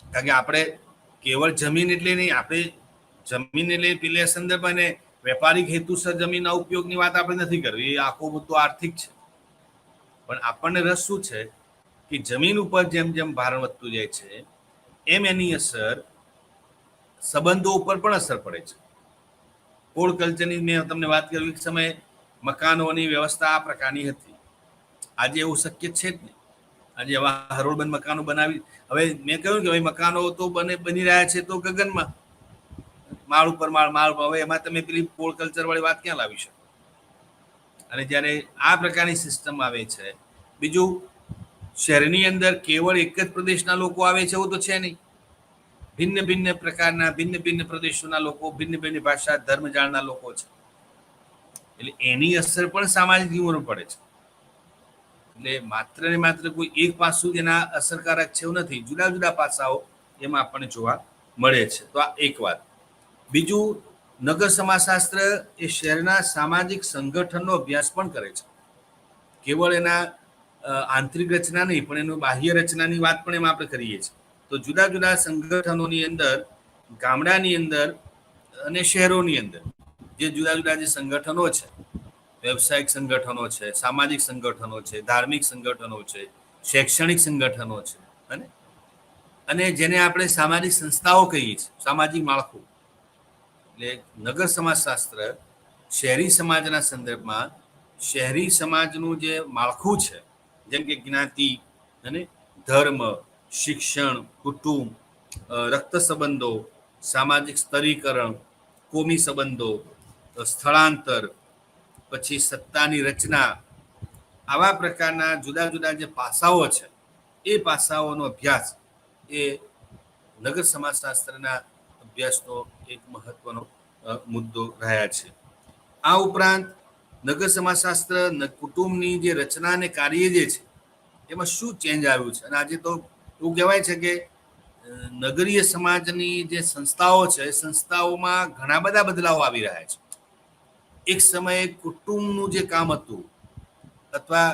કારણ કે આપણે કેવળ જમીન એટલે નહીં, આપણે જમીન એટલે પેલે સંદર્ભ અને વેપારિક હેતુસર જમીનના ઉપયોગની વાત આપણે નથી કરવી. એ આખો મુદ્દો આર્થિક છે. પણ આપણને રસ શું છે કે જમીન ઉપર જેમ જેમ ભારણ વધતું જાય છે એમ એની અસર સંબંધો ઉપર પણ અસર પડે છે. કોળ કલ્ચરની મેં તમને વાત કરી, એક સમયે મકાનોની વ્યવસ્થા આ પ્રકારની હતી. આજે એવું શક્ય છે જ નહીં. આજે એવા હરોળબંધ મકાનો બનાવી, હવે મેં કહ્યું કે મકાનો તો બની રહ્યા છે તો ગગનમાં, માળ ઉપર માળ. હવે એમાં તમે પેલી કોળ કલ્ચર વાળી વાત ક્યાં લાવી શકો? અને જ્યારે આ પ્રકારની સિસ્ટમ આવે છે, બીજું શહેરની અંદર કેવળ એક જ પ્રદેશના લોકો આવે છે એવું તો છે નહીં. ભિન્ન ભિન્ન પ્રકારના ભિન્ન ભિન્ન પ્રદેશોના લોકો, ભિન્ન ભિન્ન ભાષા ધર્મ જાણના લોકો છે. એટલે એની અસર પણ સામાજિક જીવન પડે છે. એટલે માત્ર ને માત્ર કોઈ એક પાસું એના અસરકારક છે એવું નથી. જુદા જુદા પાસાઓ એમાં આપણને જોવા મળે છે. તો આ એક વાત. બીજું, નગર સમાજશાસ્ત્ર એ શહેરના સામાજિક સંગઠનનો અભ્યાસ પણ કરે છે. કેવળ એના આંતરિક રચના નહીં પણ એનું બાહ્ય રચનાની વાત પણ એમાં આપણે કરીએ છીએ. તો જુદા જુદા સંગઠનોની અંદર ગામડાની અંદર અને શહેરોની અંદર જે જુદા જુદા જે સંગઠનો છે, વ્યવસાયિક સંગઠનો છે, સામાજિક સંગઠનો છે, ધાર્મિક સંગઠનો છે, શૈક્ષણિક સંગઠનો છે, અને જેને આપણે સામાજિક સંસ્થાઓ કહીએ છીએ, સામાજિક માળખું. એટલે નગર સમાજશાસ્ત્ર શહેરી સમાજના સંદર્ભમાં શહેરી સમાજનું જે માળખું છે, જેમ કે જ્ઞાતિ અને ધર્મ, શિક્ષણ, કુટુંબ, રક્ત સંબંધો, સામાજિક સ્તરીકરણ, કોમી સંબંધો, સ્થળાંતર, પછી સત્તાની રચના, આવા પ્રકારના જુદા જુદા જે પાસાઓ છે એ પાસાઓનો અભ્યાસ એ નગર સમાજશાસ્ત્રના અભ્યાસનો એક મહત્વનો મુદ્દો રહ્યા છે. આ ઉપરાંત નગર સમાજશાસ્ત્ર કુટુંબની જે રચના અને કાર્ય જે છે એમાં શું ચેન્જ આવ્યું છે. અને આજે તો એવું કહેવાય છે કે નગરીય સમાજની જે સંસ્થાઓ છે એ સંસ્થાઓમાં ઘણા બધા બદલાવ આવી રહ્યા છે. એક સમયે કુટુંબનું જે કામ હતું અથવા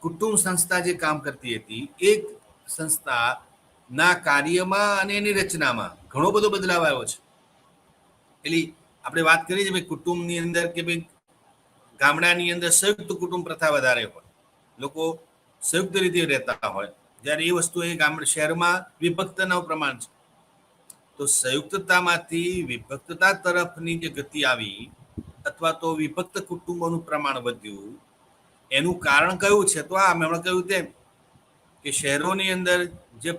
કુટુંબ સંસ્થા જે કામ કરતી હતી, એક સંસ્થાના કાર્યમાં અને એની રચનામાં ઘણો બધો બદલાવ આવ્યો છે. એટલે આપણે વાત કરીએ છીએ ભાઈ કુટુંબની અંદર કે ભાઈ ગામડાની અંદર સંયુક્ત કુટુંબ પ્રથા વધારે હોય, લોકો સંયુક્ત રીતે રહેતા હોય, જ્યારે એ વસ્તુ એ શહેરમાં વિભક્તનું પ્રમાણ છે. તો સંયુક્તતામાંથી વિભક્તતા તરફની જે ગતિ આવી અથવા તો વિભક્ત કુટુંબોનું પ્રમાણ વધ્યું, એનું કારણ કયું છે? તો આ મેં કહ્યું તેમ કે શહેરોની અંદર જે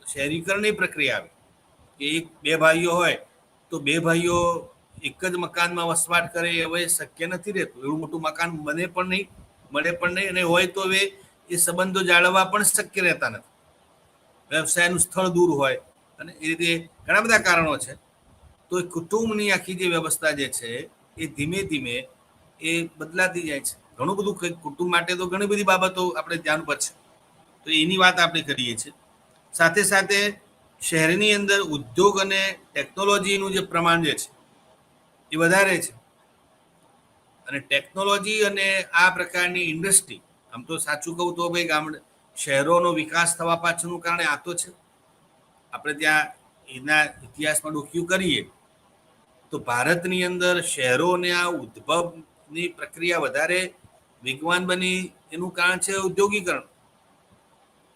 શહેરીકરણની પ્રક્રિયા આવી કે એક બે ભાઈઓ હોય તો બે ભાઈઓ એક જ મકાનમાં વસવાટ કરે હવે શક્ય નથી રહેતું. એવું મોટું મકાન બને પણ નહીં, મળે પણ નહીં, અને હોય તો હવે એ સંબંધો જાળવવા પણ શક્ય રહેતા નથી. વ્યવસાયનું સ્થળ દૂર હોય અને એ રીતે ઘણા બધા કારણો છે. તો એ કુટુંબની આખી જે વ્યવસ્થા જે છે એ ધીમે ધીમે એ બદલાતી જાય છે. ઘણું બધું કુટુંબ માટે તો ઘણી બધી બાબતો આપણે ધ્યાન પર છે, તો એની વાત આપણે કરીએ છીએ. સાથે સાથે શહેરની અંદર ઉદ્યોગ અને ટેકનોલોજીનું જે પ્રમાણ જે છે એ વધારે છે. અને ટેકનોલોજી અને આ પ્રકારની ઇન્ડસ્ટ્રી, આમ તો સાચું કહું તો ભાઈ શહેરોનો વિકાસ થવા પાછળનું કારણ આ તો છે. આપણે ત્યાં એના ઇતિહાસમાં ડોક્યુ કરીએ તો ભારતની અંદર શહેરોને આ ઉદ્ભવની પ્રક્રિયા વધારે વેગવાન બની એનું કારણ છે ઔદ્યોગિકરણ.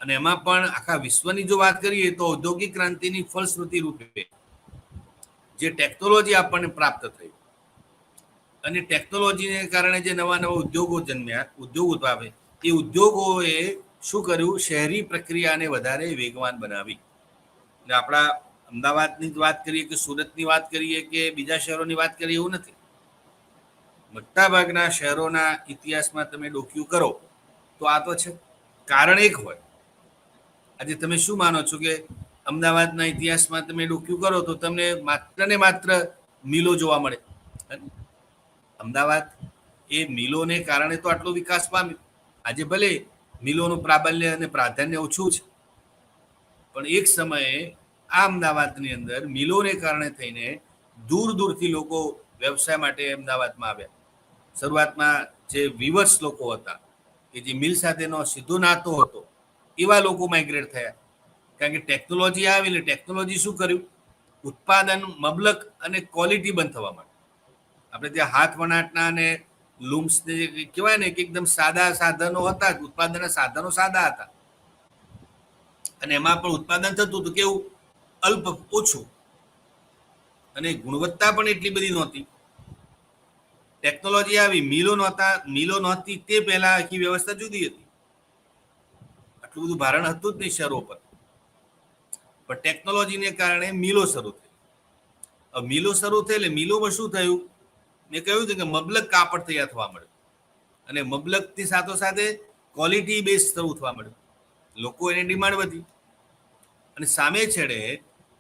અને એમાં પણ આખા વિશ્વની જો વાત કરીએ તો ઔદ્યોગિક ક્રાંતિની ફલશ્રુતિ રૂપે જે ટેકનોલોજી આપણને પ્રાપ્ત થઈ અને ટેકનોલોજીને કારણે જે નવા નવા ઉદ્યોગો જન્મ્યા, ઉદ્યોગ ઉદ્ભાવે, એ ઉદ્યોગોએ શું કર્યું? શહેરી પ્રક્રિયાને વધારે વેગવાન બનાવી. એટલે આપણા અમદાવાદની જ વાત કરીએ કે સુરતની વાત કરીએ કે બીજા શહેરોની વાત કરીએ એવું નથી. મોટાભાગના શહેરોના ઇતિહાસમાં તમે ડોક્યુ કરો તો આ તો છે. કારણ એક હોય. આજે તમે શું માનો છો કે અમદાવાદના ઇતિહાસમાં તમે ડોક્યુ કરો તો તમને માત્ર ને માત્ર મિલો જોવા મળે. અમદાવાદ એ મિલોને કારણે તો આટલો વિકાસ પામ્યો. આજે ભલે મિલોનું પ્રાબલ્ય અને પ્રાધાન્ય ઓછું છે, પણ એક સમયે આ અમદાવાદની અંદર મિલોને કારણે થઈને દૂર દૂરથી લોકો વ્યવસાય માટે અમદાવાદમાં આવ્યા. શરૂઆતમાં જે વિવર્સ લોકો હતા કે જે મિલ સાથેનો સીધો નાતો હતો, એવા લોકો માઇગ્રેટ થયા. કારણ કે ટેકનોલોજી આવી એટલે ટેકનોલોજી શું કર્યું? ઉત્પાદન મબલક અને ક્વોલિટી બંધ થવા માંડ્યું. આપણે ત્યાં હાથ વણાટના અને લૂમ્સ કહેવાય ને કે એકદમ સાદા સાધનો હતા, ઉત્પાદનના સાધનો સાદા હતા અને એમાં પણ ઉત્પાદન થતું હતું કેવું? અલ્પ, ઓછું, અને ગુણવત્તા પણ એટલી બધી નહોતી. ટેકનોલોજી આવી, મિલો નહોતી તે પહેલા આખી વ્યવસ્થા જુદી હતી. આટલું બધું ભારણ હતું જ નહીં શહેરો પર, પણ ટેકનોલોજીને કારણે મિલો શરૂ થઈ. મિલો શરૂ થઈ એટલે મિલોમાં શું થયું? મેં કહ્યું હતું કે મબલક કાપડ તૈયાર થવા મળ્યું અને મબલકની સાથે ક્વોલિટી બેઝ શરૂ થવા મળ્યું. લોકો એની ડિમાન્ડ વધી અને સામે છેડે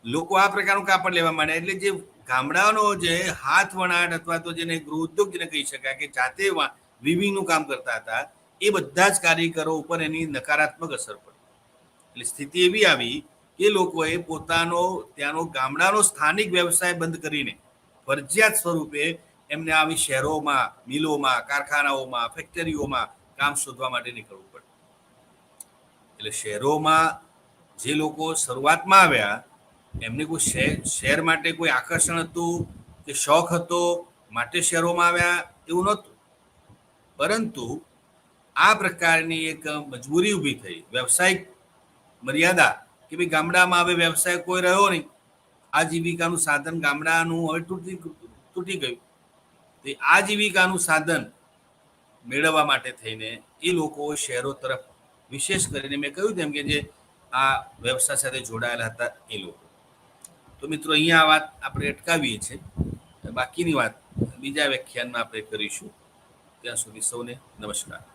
લોકો આ પ્રકારનું કાપડ લેવા માંડ્યા. એટલે જે ગામડાનો જે હાથ વણાટ અથવા તો જેને ગૃહ ઉદ્યોગ જેને કહી શકાય કે જાતે વિવિંગનું કામ કરતા હતા, એ બધા જ કારીગરો ઉપર એની નકારાત્મક અસર પડી. એટલે સ્થિતિ એવી આવી કે લોકોએ પોતાનો ત્યાંનો ગામડાનો સ્થાનિક વ્યવસાય બંધ કરીને ફરજિયાત સ્વરૂપે એમને આવી શહેરોમાં, મિલોમાં, કારખાનાઓમાં, ફેક્ટરીઓમાં કામ શોધવા માટે નીકળવું પડે. એટલે શહેરોમાં જે લોકો શરૂઆતમાં આવ્યા એમને કોઈ શહેર માટે કોઈ આકર્ષણ હતું કે શોખ હતો માટે શહેરોમાં આવ્યા એવું નહોતું, પરંતુ આ પ્રકારની એક મજબૂરી ઊભી થઈ, વ્યવસાયિક મર્યાદા કે ભાઈ ગામડામાં હવે વ્યવસાય કોઈ રહ્યો નહીં, આજીવિકાનું સાધન ગામડાનું હવે તૂટી ગયું. તો આજીવિકાનું સાધન મેળવવા માટે થઈને એ લોકો શહેરો તરફ, વિશેષ કરીને મેં કહ્યું તેમ કે જે આ વ્યવસાય સાથે જોડાયેલા હતા એ લોકો. તો મિત્રો અહીંયા આ વાત આપણે અટકાવીએ છીએ, બાકીની વાત બીજા વ્યાખ્યાનમાં આપણે કરીશું. ત્યાં સુધી સૌને નમસ્કાર.